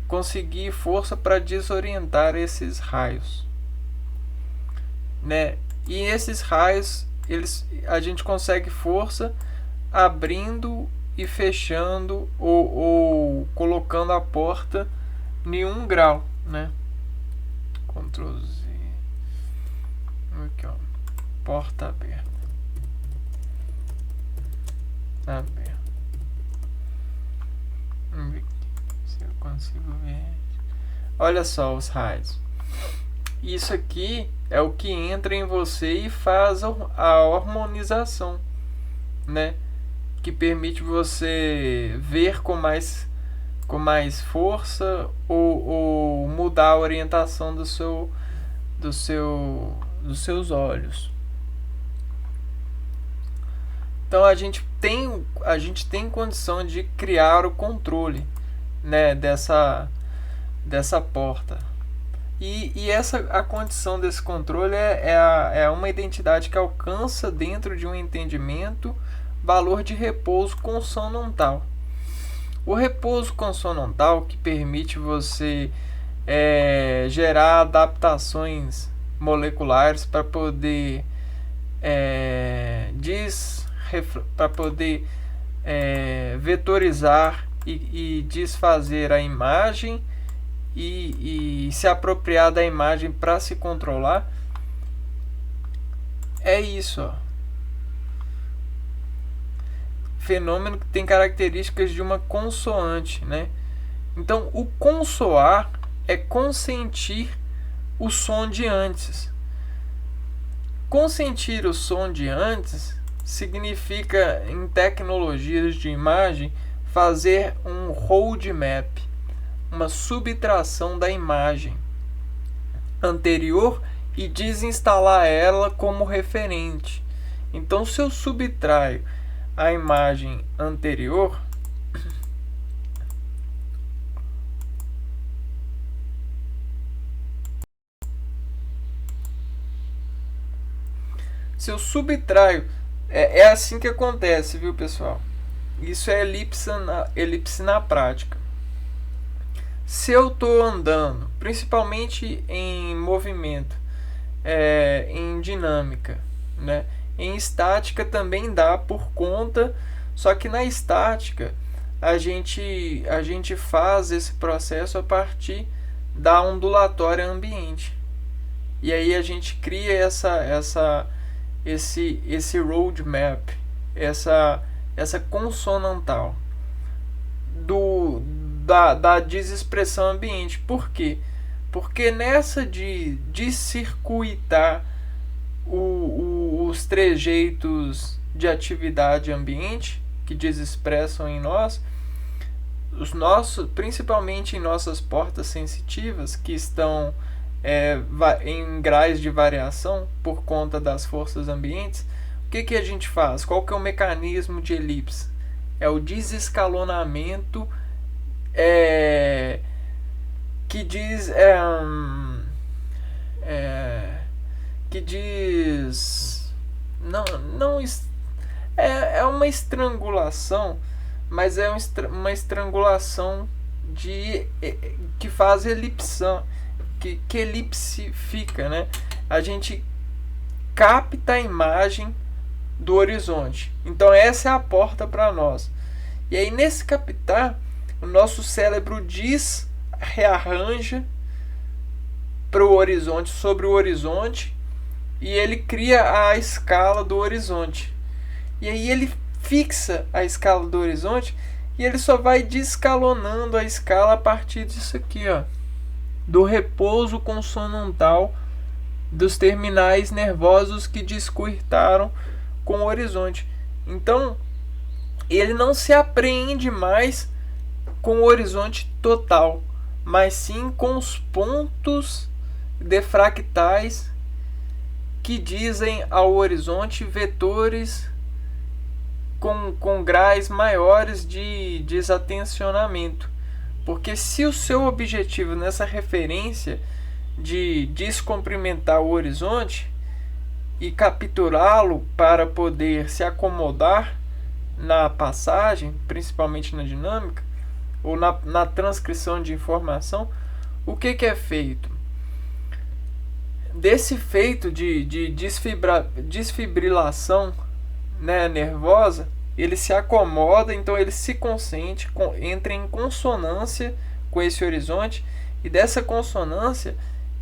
conseguir força para desorientar esses raios, né? E esses raios, a gente consegue força abrindo e fechando ou colocando a porta em 1 grau, né? Ctrl Z. Aqui, ó. Porta aberta. Aberta. Vamos ver se eu consigo ver. Olha só os raios. Isso aqui é o que entra em você e faz a harmonização, né? Que permite você ver com mais força ou mudar a orientação dos seus olhos. Então a gente tem condição de criar o controle, né, dessa porta. E a condição desse controle é uma identidade que alcança dentro de um entendimento valor de repouso consonantal. O repouso consonantal que permite você gerar adaptações moleculares para poder vetorizar e desfazer a imagem e se apropriar da imagem para se controlar. É isso, ó. Fenômeno que tem características de uma consoante, né? Então, o consoar é consentir o som de antes. Consentir o som de antes significa, em tecnologias de imagem, fazer um roadmap, uma subtração da imagem anterior e desinstalar ela como referente. Então, se eu subtraio a imagem anterior, é assim que acontece, viu, pessoal? Isso é elipse na prática. Se eu estou andando, principalmente em movimento, em dinâmica, né? Em estática também dá por conta, só que na estática a gente faz esse processo a partir da ondulatória ambiente. E aí a gente cria esse roadmap, essa consonantal da desexpressão ambiente. Por quê? Porque nessa de circuitar os trejeitos de atividade ambiente que desexpressam em nós, principalmente em nossas portas sensitivas, que estão em graus de variação por conta das forças ambientes, o que a gente faz? Qual que é o mecanismo de elipse? É o desescalonamento que diz não é uma estrangulação, mas é uma estrangulação que faz elipsão, que elipsifica, né? A gente capta a imagem do horizonte. Então essa é a porta para nós. E aí nesse captar, o nosso cérebro rearranja para o horizonte, sobre o horizonte, e ele cria a escala do horizonte. E aí ele fixa a escala do horizonte e ele só vai descalonando a escala a partir disso aqui, ó, do repouso consonantal dos terminais nervosos que descurtaram com o horizonte. Então, ele não se apreende mais com o horizonte total, mas sim com os pontos defractais que dizem ao horizonte vetores com graus maiores de desatencionamento. Porque se o seu objetivo nessa referência de descomprimentar o horizonte e capturá-lo para poder se acomodar na passagem, principalmente na dinâmica, ou na transcrição de informação, o que é feito? Desse feito de desfibrilação, né, nervosa, ele se acomoda, então ele se consente, entra em consonância com esse horizonte, e dessa consonância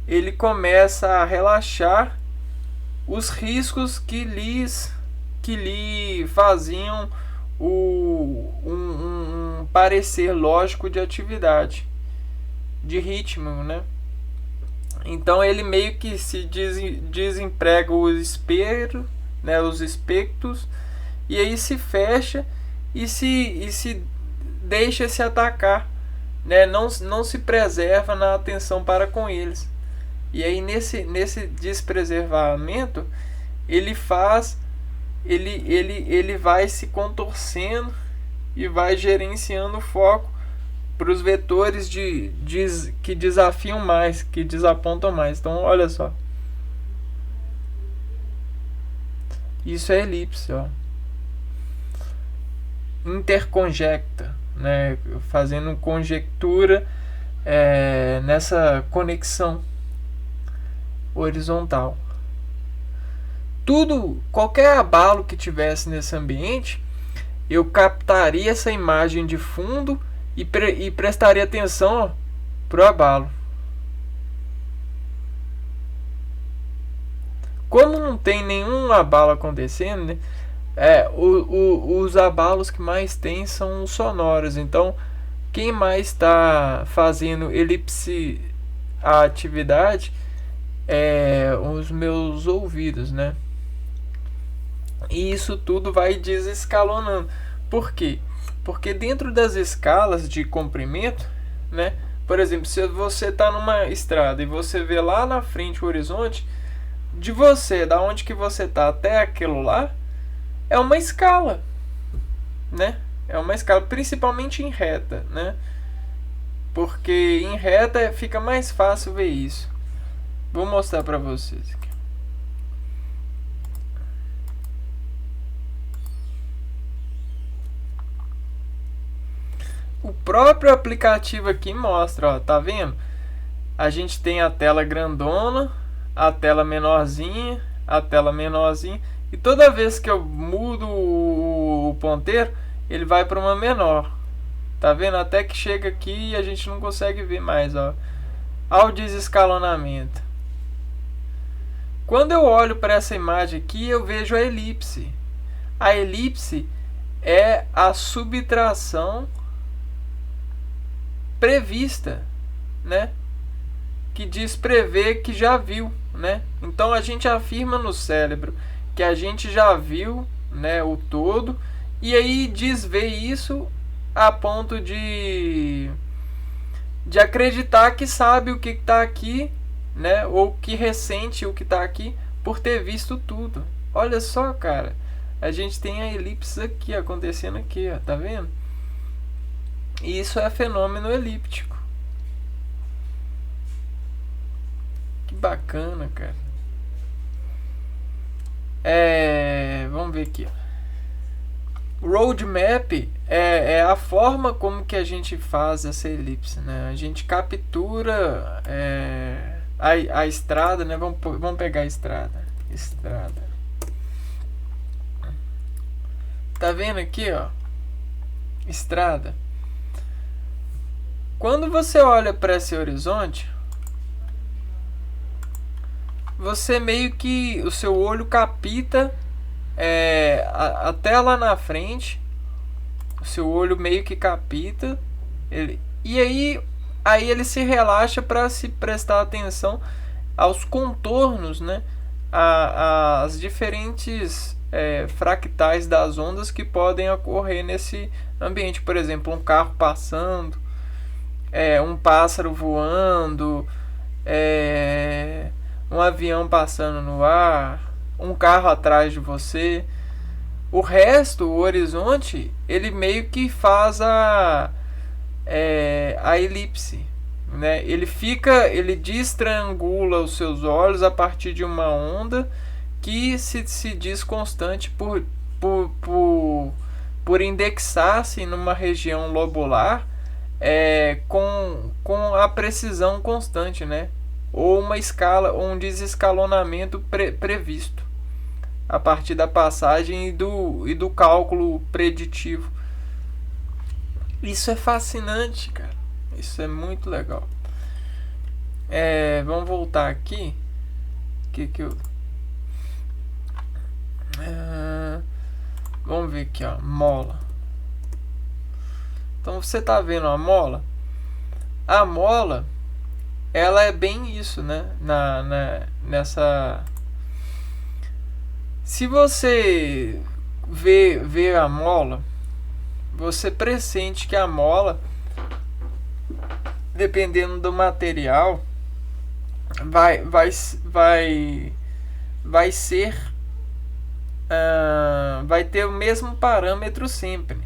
ele começa a relaxar os riscos que lhe faziam um parecer lógico de atividade, de ritmo, né? Então ele meio que se desemprega o espelho, né, os espectros, e aí se fecha e se deixa se atacar, né? Não se preserva na atenção para com eles. E aí nesse despreservamento ele vai se contorcendo e vai gerenciando o foco para os vetores que desafiam mais, que desapontam mais. Então olha só, isso é elipse, ó. Interconjecta, né? Fazendo conjectura nessa conexão horizontal. Qualquer abalo que tivesse nesse ambiente, eu captaria essa imagem de fundo e prestaria atenção pro abalo. Como não tem nenhum abalo acontecendo, né? Os abalos que mais tem são os sonoros. Então, quem mais está fazendo elipse a atividade é os meus ouvidos, né? E isso tudo vai desescalonando. Por quê? Porque dentro das escalas de comprimento, né? Por exemplo, se você está numa estrada e você vê lá na frente o horizonte, da onde que você está até aquilo lá, é uma escala, né? É uma escala, principalmente em reta, né? Porque em reta fica mais fácil ver isso. Vou mostrar para vocês aqui. O próprio aplicativo aqui mostra, ó, tá vendo? A gente tem a tela grandona, a tela menorzinha, a tela menorzinha, e toda vez que eu mudo o ponteiro, ele vai para uma menor. Tá vendo? Até que chega aqui e a gente não consegue ver mais, ó. Ao desescalonamento. Quando eu olho para essa imagem aqui, eu vejo a elipse. A elipse é a subtração prevista, né? Que diz prever que já viu, né? Então a gente afirma no cérebro que a gente já viu, né, o todo, e aí desvê isso a ponto de acreditar que sabe o que está aqui, né? Ou que ressente o que está aqui por ter visto tudo. Olha só, cara, a gente tem a elipse aqui acontecendo aqui, ó, tá vendo? E isso é fenômeno elíptico. Que bacana, cara. Vamos ver aqui. Roadmap é a forma como que a gente faz essa elipse, né? A gente captura a estrada, né? Vamos pegar a estrada. Tá vendo aqui, ó? Estrada. Quando você olha para esse horizonte, você meio que o seu olho capta até lá na frente, o seu olho meio que capta ele, e aí ele se relaxa para se prestar atenção aos contornos, né? As diferentes fractais das ondas que podem ocorrer nesse ambiente. Por exemplo, um carro passando, um pássaro voando, um avião passando no ar, um carro atrás de você. O resto, o horizonte, ele meio que faz a elipse, né? Ele destriangula os seus olhos a partir de uma onda que se diz constante por, por, por indexar-se numa região lobular com a precisão constante, né? Ou uma escala, ou um desescalonamento previsto a partir da passagem e do cálculo preditivo. Isso é fascinante, cara. Isso é muito legal. Vamos voltar aqui. Vamos ver aqui, ó, mola. Então você tá vendo a mola? A mola, ela é bem isso, né? Nessa. Se você vê a mola, você pressente que a mola, dependendo do material, vai ser vai ter o mesmo parâmetro sempre.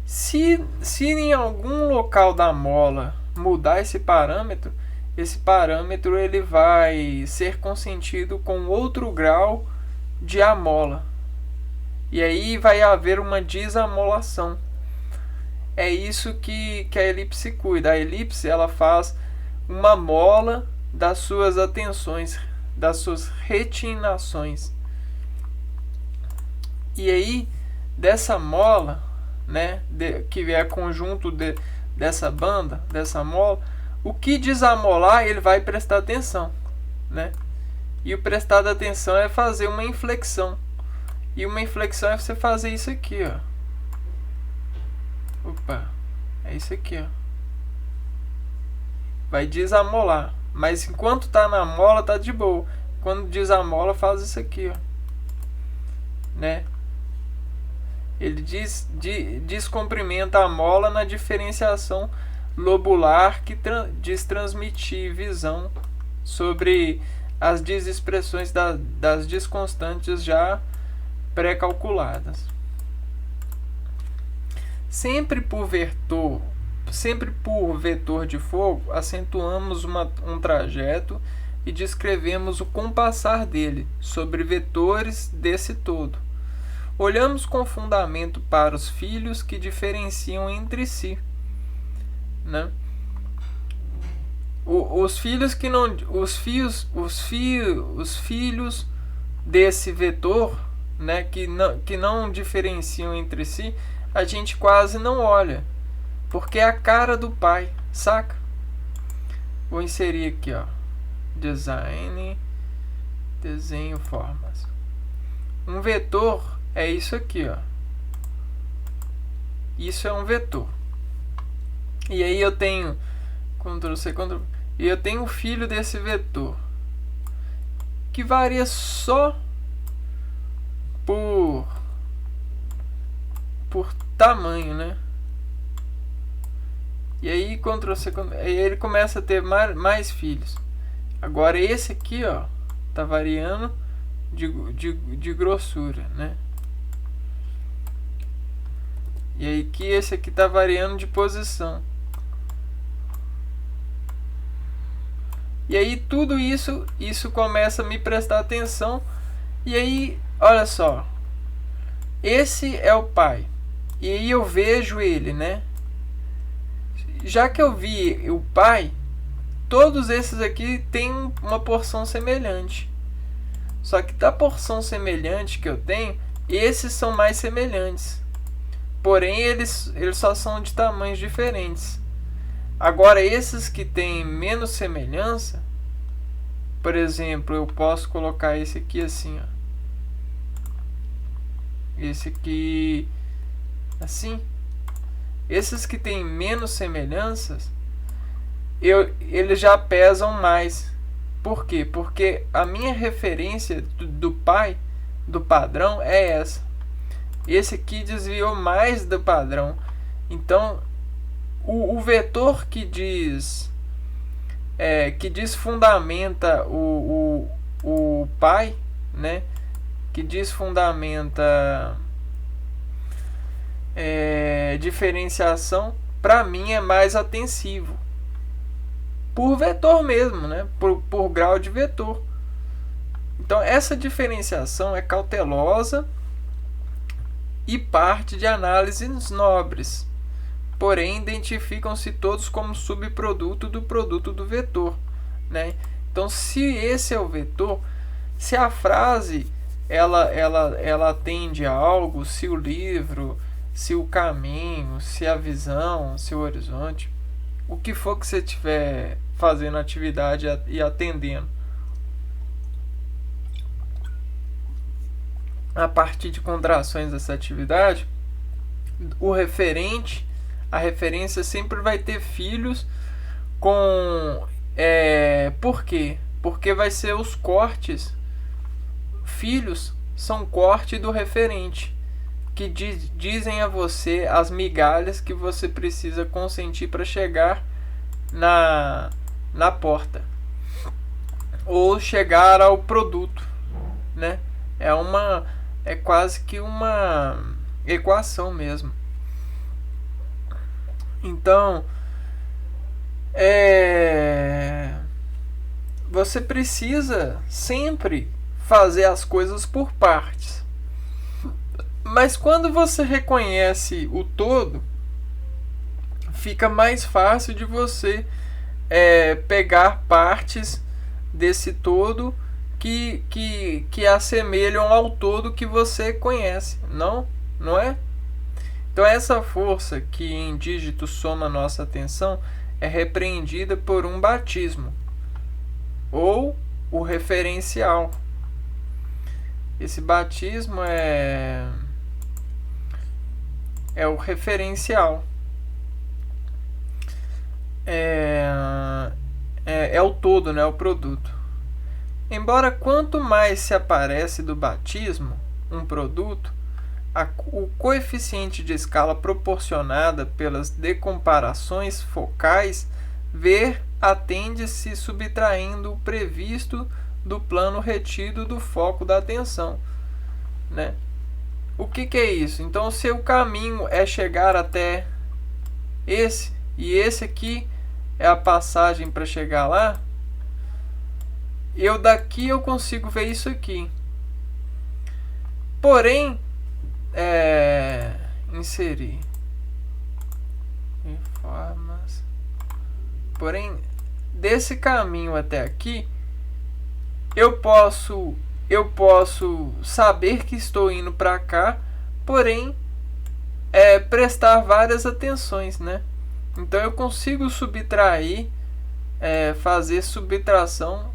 Se em algum local da mola mudar esse parâmetro ele vai ser consentido com outro grau de amola. E aí vai haver uma desamolação. É isso que a elipse cuida. A elipse, ela faz uma mola das suas atenções, das suas retinações. E aí, dessa mola, né, que é conjunto dessa banda, dessa mola, o que desamolar, ele vai prestar atenção, né? E o prestar atenção é fazer uma inflexão. E uma inflexão é você fazer isso aqui, ó. Opa, é isso aqui, ó. Vai desamolar. Mas enquanto tá na mola, tá de boa. Quando desamola, faz isso aqui, ó. Né? Ele descomprimenta a mola na diferenciação lobular que diz transmitir visão sobre as desexpressões das desconstantes já pré-calculadas. Sempre por vetor de fogo, acentuamos um trajeto e descrevemos o compassar dele sobre vetores desse todo. Olhamos com fundamento para os filhos que diferenciam entre si, né? Os filhos que não, os filhos desse vetor, né, que não diferenciam entre si, a gente quase não olha, porque é a cara do pai, saca? Vou inserir aqui, ó, desenho formas. Um vetor é isso aqui, ó. Isso é um vetor. E aí eu tenho Ctrl+C, Ctrl+V, e eu tenho o filho desse vetor, que varia só por tamanho, né? E aí Ctrl+C, aí ele começa a ter mais filhos. Agora esse aqui, ó, tá variando de grossura, né? E aí que esse aqui tá variando de posição. E aí tudo isso começa a me prestar atenção. E aí, olha só, esse é o pai. E aí eu vejo ele, né? Já que eu vi o pai, todos esses aqui têm uma porção semelhante. Só que da porção semelhante que eu tenho, esses são mais semelhantes. Porém, eles só são de tamanhos diferentes. Agora, esses que têm menos semelhança, por exemplo, eu posso colocar esse aqui assim, ó. Esse aqui assim. Esses que têm menos semelhanças, eles já pesam mais. Por quê? Porque a minha referência do pai, do padrão, é essa. Esse aqui desviou mais do padrão. Então, o vetor que fundamenta o pai, né? Que fundamenta diferenciação, para mim é mais atensivo. por vetor mesmo, né? Por grau de vetor. Então essa diferenciação é cautelosa e parte de análises nobres, porém identificam-se todos como subproduto do produto do vetor, né? Então, se esse é o vetor, se a frase ela atende a algo, se o livro, se o caminho, se a visão, se o horizonte, o que for que você estiver fazendo atividade e atendendo, a partir de contrações dessa atividade, a referência sempre vai ter filhos com... por quê? Porque vai ser os cortes. Filhos são corte do referente, que dizem a você as migalhas que você precisa consentir para chegar na porta, ou chegar ao produto, né? É quase que uma equação mesmo. Então, você precisa sempre fazer as coisas por partes. Mas quando você reconhece o todo, fica mais fácil de você pegar partes desse todo que assemelham ao todo que você conhece, não é? Então essa força que em dígito soma nossa atenção é repreendida por um batismo, ou o referencial. Esse batismo é o referencial. É o todo, né? O produto. Embora quanto mais se aparece do batismo um produto, o coeficiente de escala proporcionada pelas decomparações focais atende-se subtraindo o previsto do plano retido do foco da atenção, né? O que é isso? Então, se o caminho é chegar até esse, e esse aqui é a passagem para chegar lá, daqui eu consigo ver isso aqui. Porém, inserir formas. Porém, desse caminho até aqui, eu posso saber que estou indo para cá, porém prestar várias atenções, né? Então eu consigo subtrair, fazer subtração,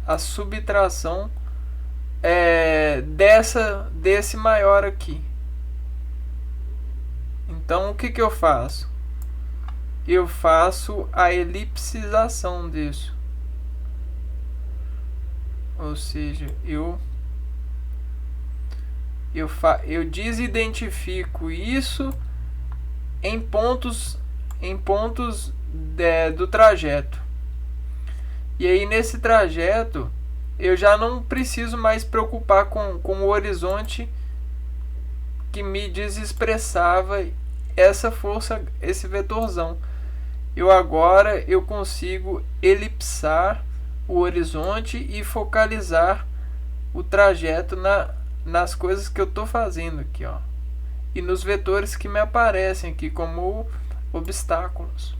a subtração desse maior aqui. Então o que eu faço? Eu faço a elipsização disso. Ou seja, eu desidentifico isso em pontos do trajeto. E aí nesse trajeto eu já não preciso mais preocupar com o horizonte que me desexpressava essa força, esse vetorzão. Agora eu consigo elipsar o horizonte e focalizar o trajeto nas coisas que eu estou fazendo aqui, ó, e nos vetores que me aparecem aqui como obstáculos.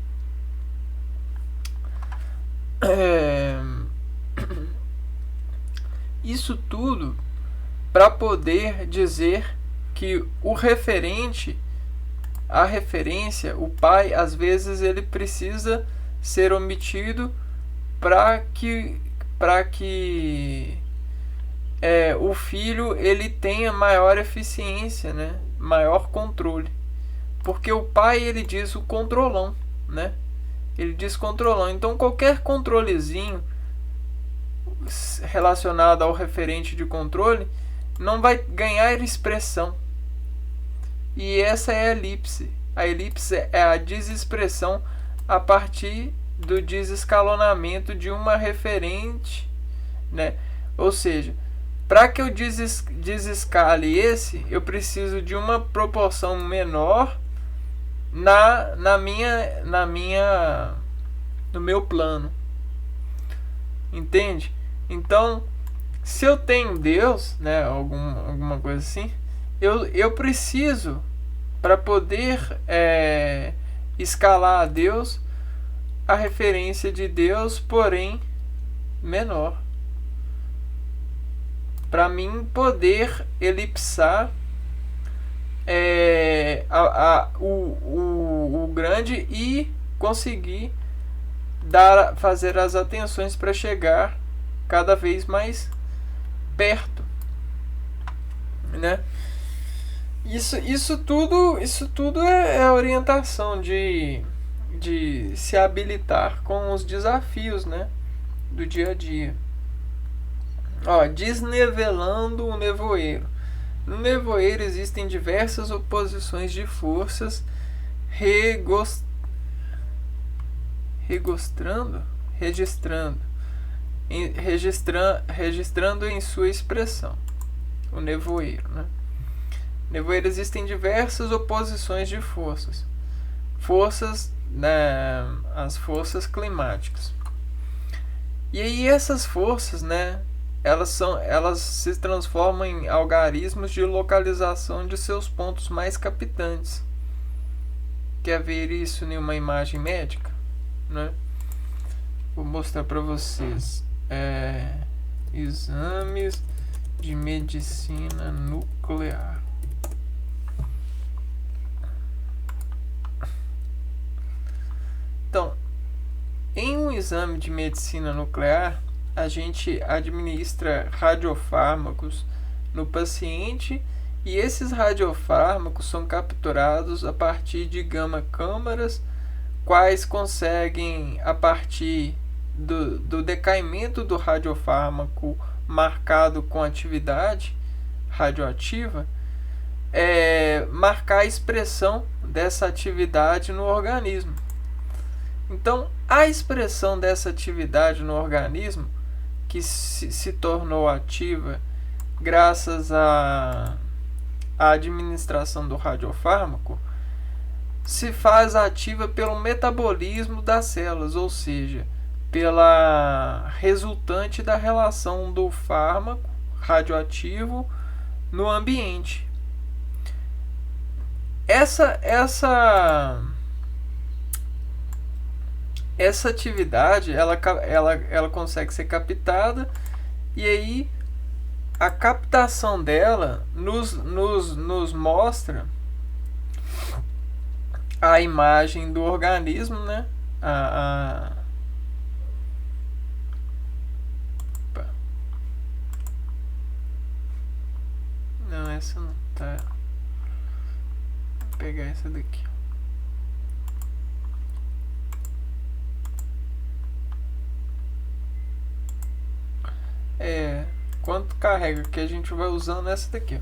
Isso tudo para poder dizer que o referente, a referência, o pai, às vezes ele precisa ser omitido para que o filho ele tenha maior eficiência, né? Maior controle. Porque o pai ele diz o controlão, né? Ele diz controlão. Então qualquer controlezinho relacionado ao referente de controle não vai ganhar expressão. E essa é a elipse. A elipse é a desexpressão a partir do desescalonamento de uma referente, né? Ou seja, para que eu desescale esse, eu preciso de uma proporção menor no meu plano. Entende? Então, se eu tenho Deus, né, alguma coisa assim, eu preciso, para poder escalar a Deus, a referência de Deus, porém menor, para mim poder elipsar o grande e conseguir fazer as atenções para chegar cada vez mais perto, né? Isso tudo é a orientação de se habilitar com os desafios, né, do dia a dia. Ó, desnivelando o nevoeiro. No nevoeiro existem diversas oposições de forças registrando em sua expressão. O nevoeiro, né? Nevoeiro existem diversas oposições de forças, né, as forças climáticas. E aí essas forças, né, elas se transformam em algarismos de localização de seus pontos mais captantes. Quer ver isso em uma imagem médica, né? Vou mostrar para vocês exames de medicina nuclear. Então, em um exame de medicina nuclear, a gente administra radiofármacos no paciente e esses radiofármacos são capturados a partir de gama-câmaras, quais conseguem, a partir do decaimento do radiofármaco marcado com atividade radioativa, marcar a expressão dessa atividade no organismo. Então, a expressão dessa atividade no organismo, que se tornou ativa graças à administração do radiofármaco, se faz ativa pelo metabolismo das células, ou seja, pela resultante da relação do fármaco radioativo no ambiente. Essa atividade ela consegue ser captada, e aí a captação dela nos mostra a imagem do organismo, né? Não, essa não tá. Vou pegar essa daqui. Quanto carrega, que a gente vai usando essa daqui.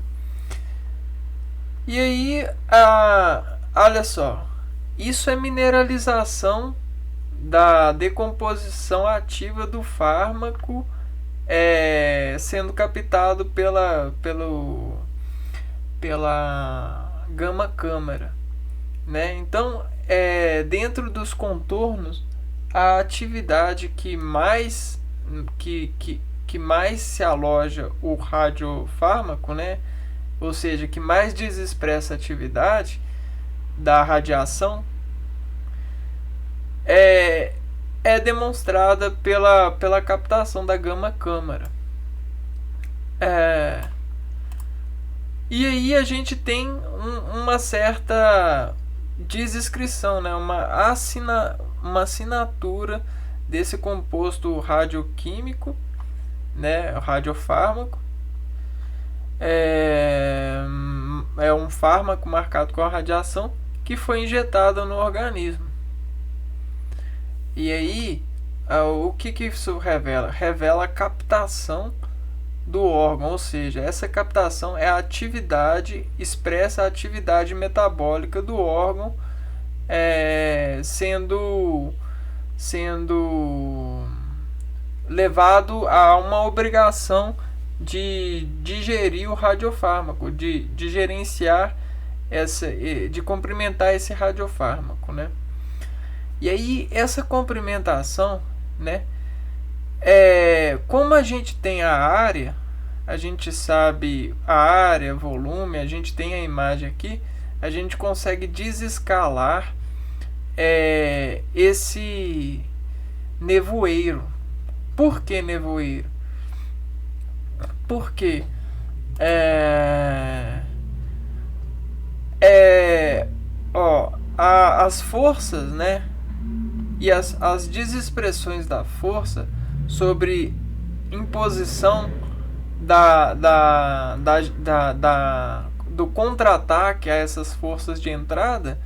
E aí, olha só, isso é mineralização da decomposição ativa do fármaco sendo captado pela gama-câmara, né? Então, dentro dos contornos, a atividade que mais se aloja o radiofármaco, né? Ou seja, que mais desexpressa a atividade da radiação, é demonstrada pela captação da gama-câmara. E aí a gente tem uma certa descrição, né? uma assinatura desse composto radioquímico, né? O radiofármaco é um fármaco marcado com a radiação que foi injetada no organismo. E aí, o que isso revela? Revela a captação do órgão, ou seja, essa captação é a atividade, expressa a atividade metabólica do órgão, sendo levado a uma obrigação de digerir o radiofármaco, de gerenciar de cumprimentar esse radiofármaco, né? E aí essa cumprimentação, né? Como a gente tem a área, a gente sabe a área, volume, a gente tem a imagem aqui, a gente consegue desescalar esse nevoeiro. Por que nevoeiro? Porque as forças, né, e as desexpressões da força sobre imposição do contra-ataque a essas forças de entrada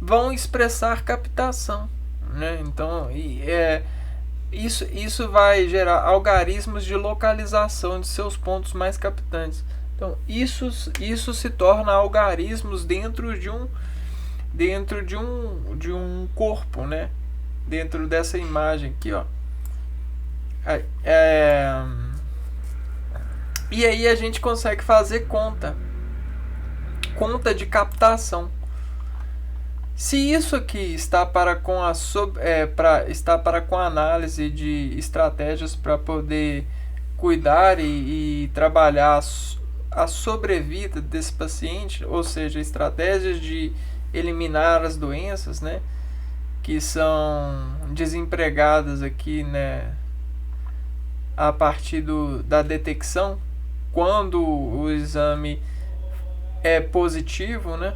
vão expressar captação, né? Então isso vai gerar algarismos de localização de seus pontos mais captantes. Então isso se torna algarismos dentro de um corpo, né? Dentro dessa imagem aqui, ó. E aí a gente consegue fazer conta de captação. Se isso aqui está para com a análise de estratégias para poder cuidar e trabalhar a sobrevida desse paciente, ou seja, estratégias de eliminar as doenças, né, que são desempregadas aqui, né, a partir da detecção, quando o exame é positivo, né?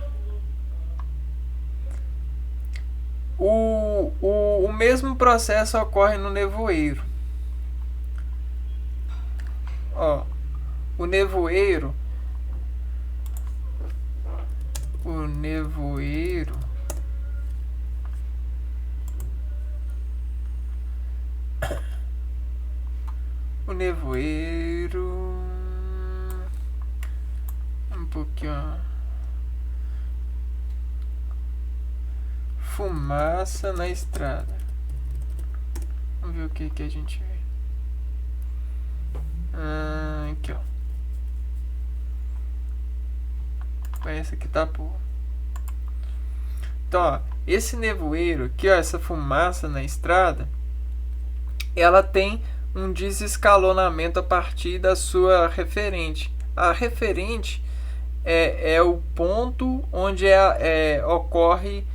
O mesmo processo ocorre no nevoeiro. Ó, o nevoeiro um pouquinho, ó. Fumaça na estrada. Vamos ver o que a gente vê. Aqui, ó. Essa aqui tá boa. Então, ó, esse nevoeiro aqui, ó, essa fumaça na estrada, ela tem um desescalonamento a partir da sua referente. A referente é o ponto onde ocorre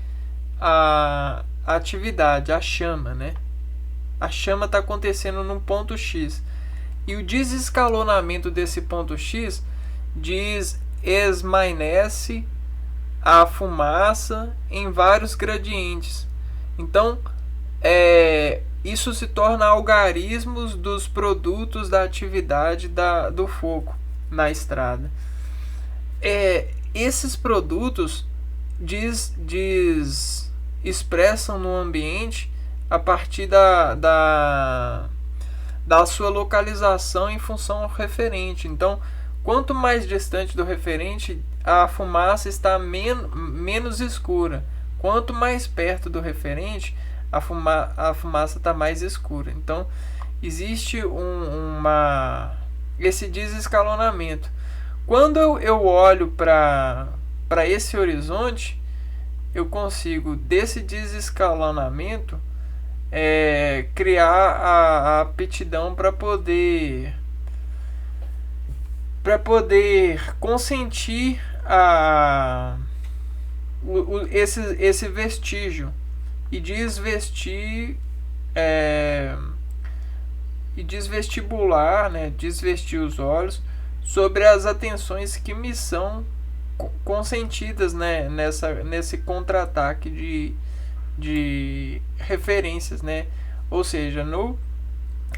a atividade, a chama, né? A chama está acontecendo num ponto X. E o desescalonamento desse ponto X esmainece a fumaça em vários gradientes. Então, isso se torna algarismos dos produtos da atividade do fogo na estrada. Esses produtos expressam no ambiente a partir da sua localização em função ao referente. Então, quanto mais distante do referente, a fumaça está menos escura. Quanto mais perto do referente, a fumaça está mais escura. Então, existe esse desescalonamento. Quando eu olho para esse horizonte, eu consigo, desse desescalonamento, criar a aptidão para poder consentir esse vestígio e desvestibular, né, desvestir os olhos sobre as atenções que me são consentidas, né, nesse contra-ataque de referências, né? Ou seja,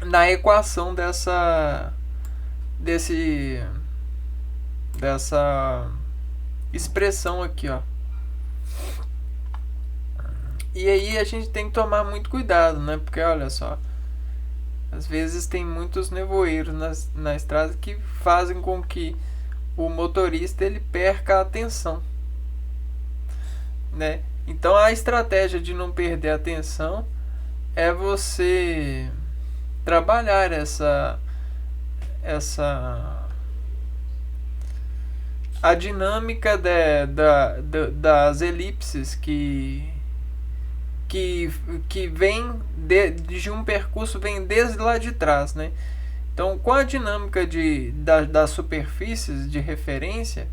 na equação dessa expressão aqui, ó. E aí a gente tem que tomar muito cuidado, né? Porque olha só, às vezes tem muitos nevoeiros na estrada que fazem com que o motorista ele perca a atenção, né? Então a estratégia de não perder a atenção é você trabalhar a dinâmica das elipses que vem de um percurso, vem desde lá de trás, né? Então, com a dinâmica das superfícies de referência,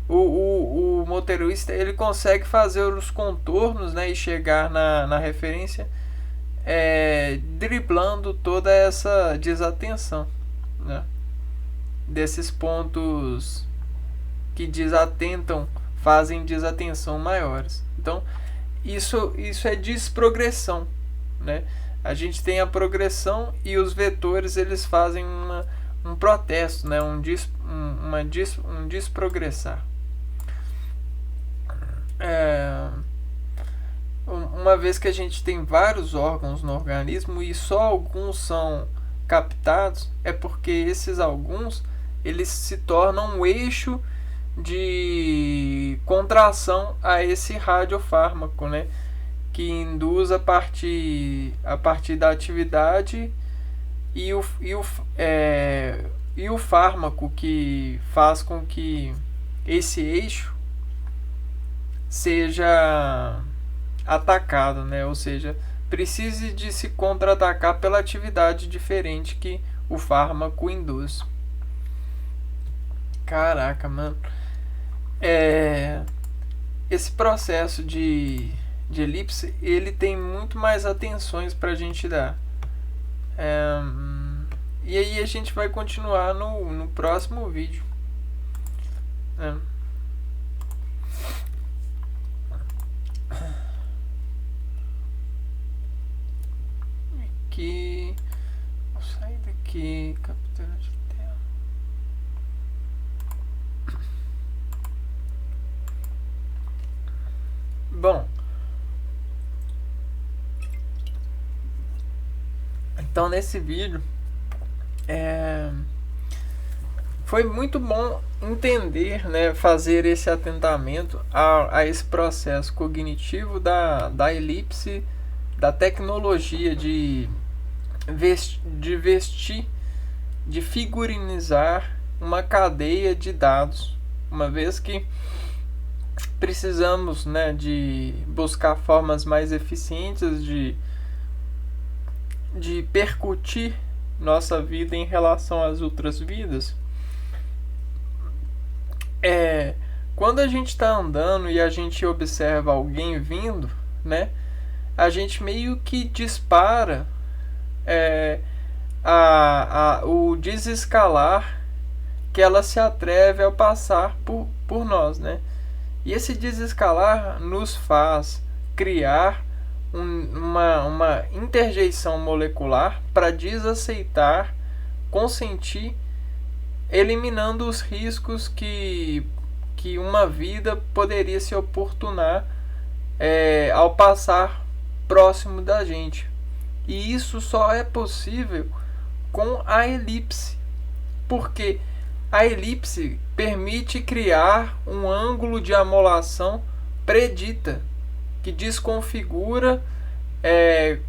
o motorista ele consegue fazer os contornos, né, e chegar na referência, driblando toda essa desatenção, né, desses pontos que desatentam, fazem desatenção maiores. Então, isso é desprogressão, né? A gente tem a progressão e os vetores eles fazem um protesto, né? um desprogressar. Uma vez que a gente tem vários órgãos no organismo e só alguns são captados, é porque esses alguns eles se tornam um eixo de contração a esse radiofármaco, né? Que induz a partir da atividade e o fármaco que faz com que esse eixo seja atacado, né? Ou seja, precise de se contra-atacar pela atividade diferente que o fármaco induz. Caraca, mano. Esse processo de elipse, ele tem muito mais atenções pra gente dar. E aí a gente vai continuar no próximo vídeo. Aqui, vou sair daqui, captura de tela. Bom, então nesse vídeo foi muito bom entender, né, fazer esse atentamento a esse processo cognitivo da elipse, da tecnologia de vestir, de figurinizar uma cadeia de dados, uma vez que precisamos, né, de buscar formas mais eficientes de percutir nossa vida em relação às outras vidas. Quando a gente está andando e a gente observa alguém vindo, né, a gente meio que dispara o desescalar que ela se atreve a passar por nós, né? E esse desescalar nos faz criar uma interjeição molecular para desaceitar, consentir, eliminando os riscos que uma vida poderia se oportunar ao passar próximo da gente. E isso só é possível com a elipse, porque a elipse permite criar um ângulo de amolação predita, que desconfigura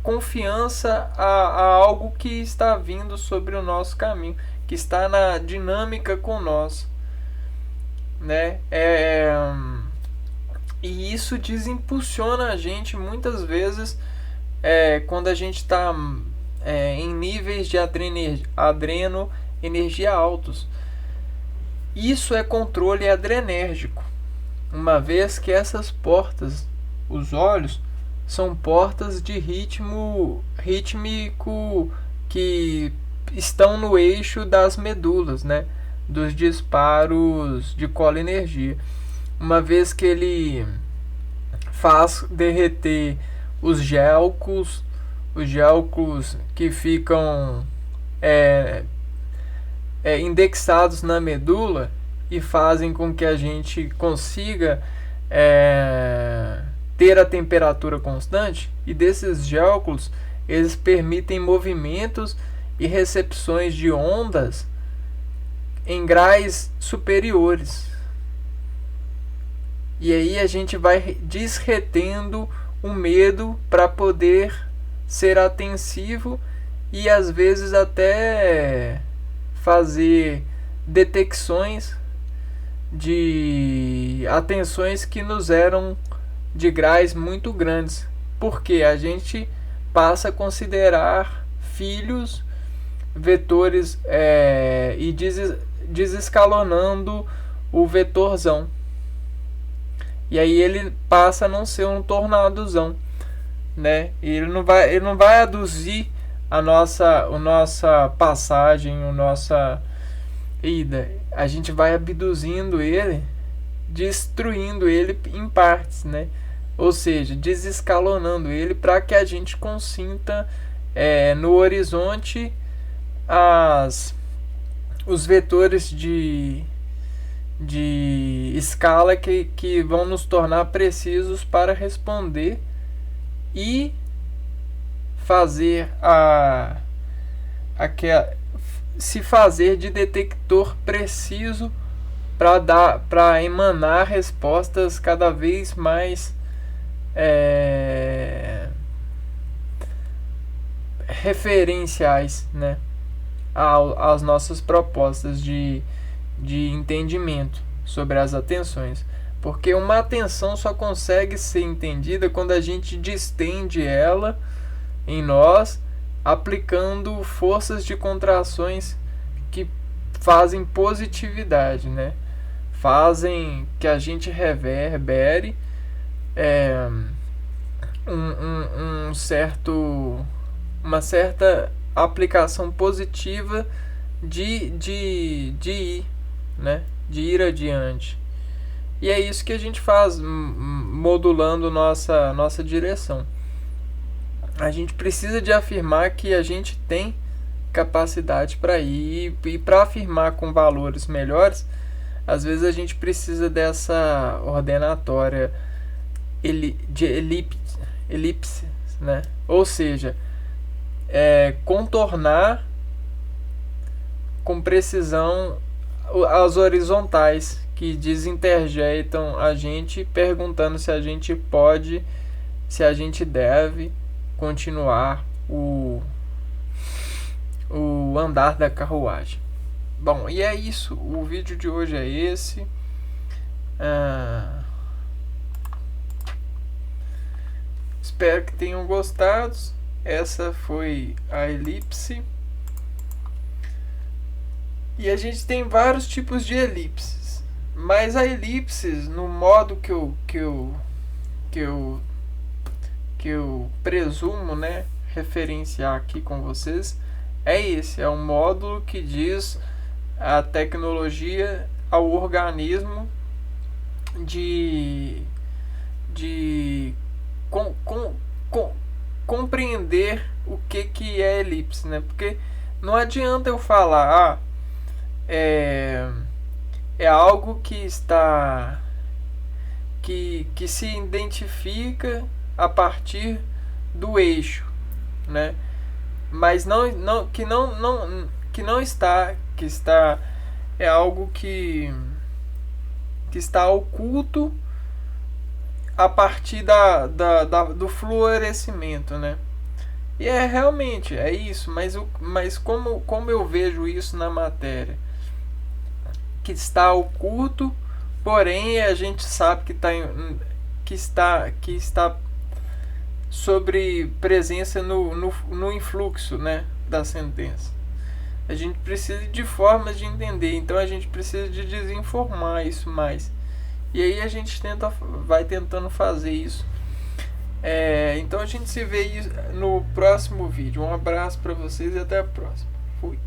confiança a algo que está vindo sobre o nosso caminho, que está na dinâmica com nós, né? E isso desimpulsiona a gente muitas vezes quando a gente está em níveis de adrenoenergia altos. Isso é controle adrenérgico, uma vez que essas portas, os olhos, são portas de ritmo rítmico que estão no eixo das medulas, né, dos disparos de colinergia, uma vez que ele faz derreter os gelcos que ficam indexados na medula e fazem com que a gente consiga ter a temperatura constante, e desses gelcos eles permitem movimentos e recepções de ondas em graus superiores. E aí a gente vai desretendo o medo para poder ser atensivo e às vezes até fazer detecções de atenções que nos eram de graus muito grandes, porque a gente passa a considerar filhos vetores e desescalonando o vetorzão. E aí ele passa a não ser um tornadozão, né? E ele não vai aduzir a nossa passagem, a nossa ida. A gente vai abduzindo ele, destruindo ele em partes, né? Ou seja, desescalonando ele para que a gente consinta no horizonte os vetores de escala que vão nos tornar precisos para responder e fazer se fazer de detector preciso para emanar respostas cada vez mais referenciais, né, às nossas propostas de entendimento sobre as atenções. Porque uma atenção só consegue ser entendida quando a gente distende ela em nós, aplicando forças de contrações que fazem positividade, né? Fazem que a gente reverbere uma certa aplicação positiva de ir, né? De ir adiante. E é isso que a gente faz, modulando nossa direção. A gente precisa de afirmar que a gente tem capacidade para ir, e para afirmar com valores melhores, às vezes a gente precisa dessa ordenatória de elipse, né? Ou seja, contornar com precisão as horizontais que desinterjeitam a gente, perguntando se a gente pode, se a gente deve continuar o andar da carruagem. Bom, e é isso. O vídeo de hoje é esse. Espero que tenham gostado. Essa foi a elipse. E a gente tem vários tipos de elipses. Mas a elipse, no modo que eu presumo, né, referenciar aqui com vocês, é esse. É um módulo que diz a tecnologia ao organismo de compreender o que é elipse, né? Porque não adianta eu falar é algo que está que se identifica a partir do eixo, né? Mas que não está, que está, é algo que está oculto a partir do fluorescimento, né? E realmente é isso, mas como eu vejo isso na matéria, que está oculto, porém a gente sabe que está sobre presença no influxo, né, da sentença. A gente precisa de formas de entender, então a gente precisa de desinformar isso mais. E aí a gente vai tentando fazer isso. Então a gente se vê no próximo vídeo. Um abraço para vocês e até a próxima. Fui.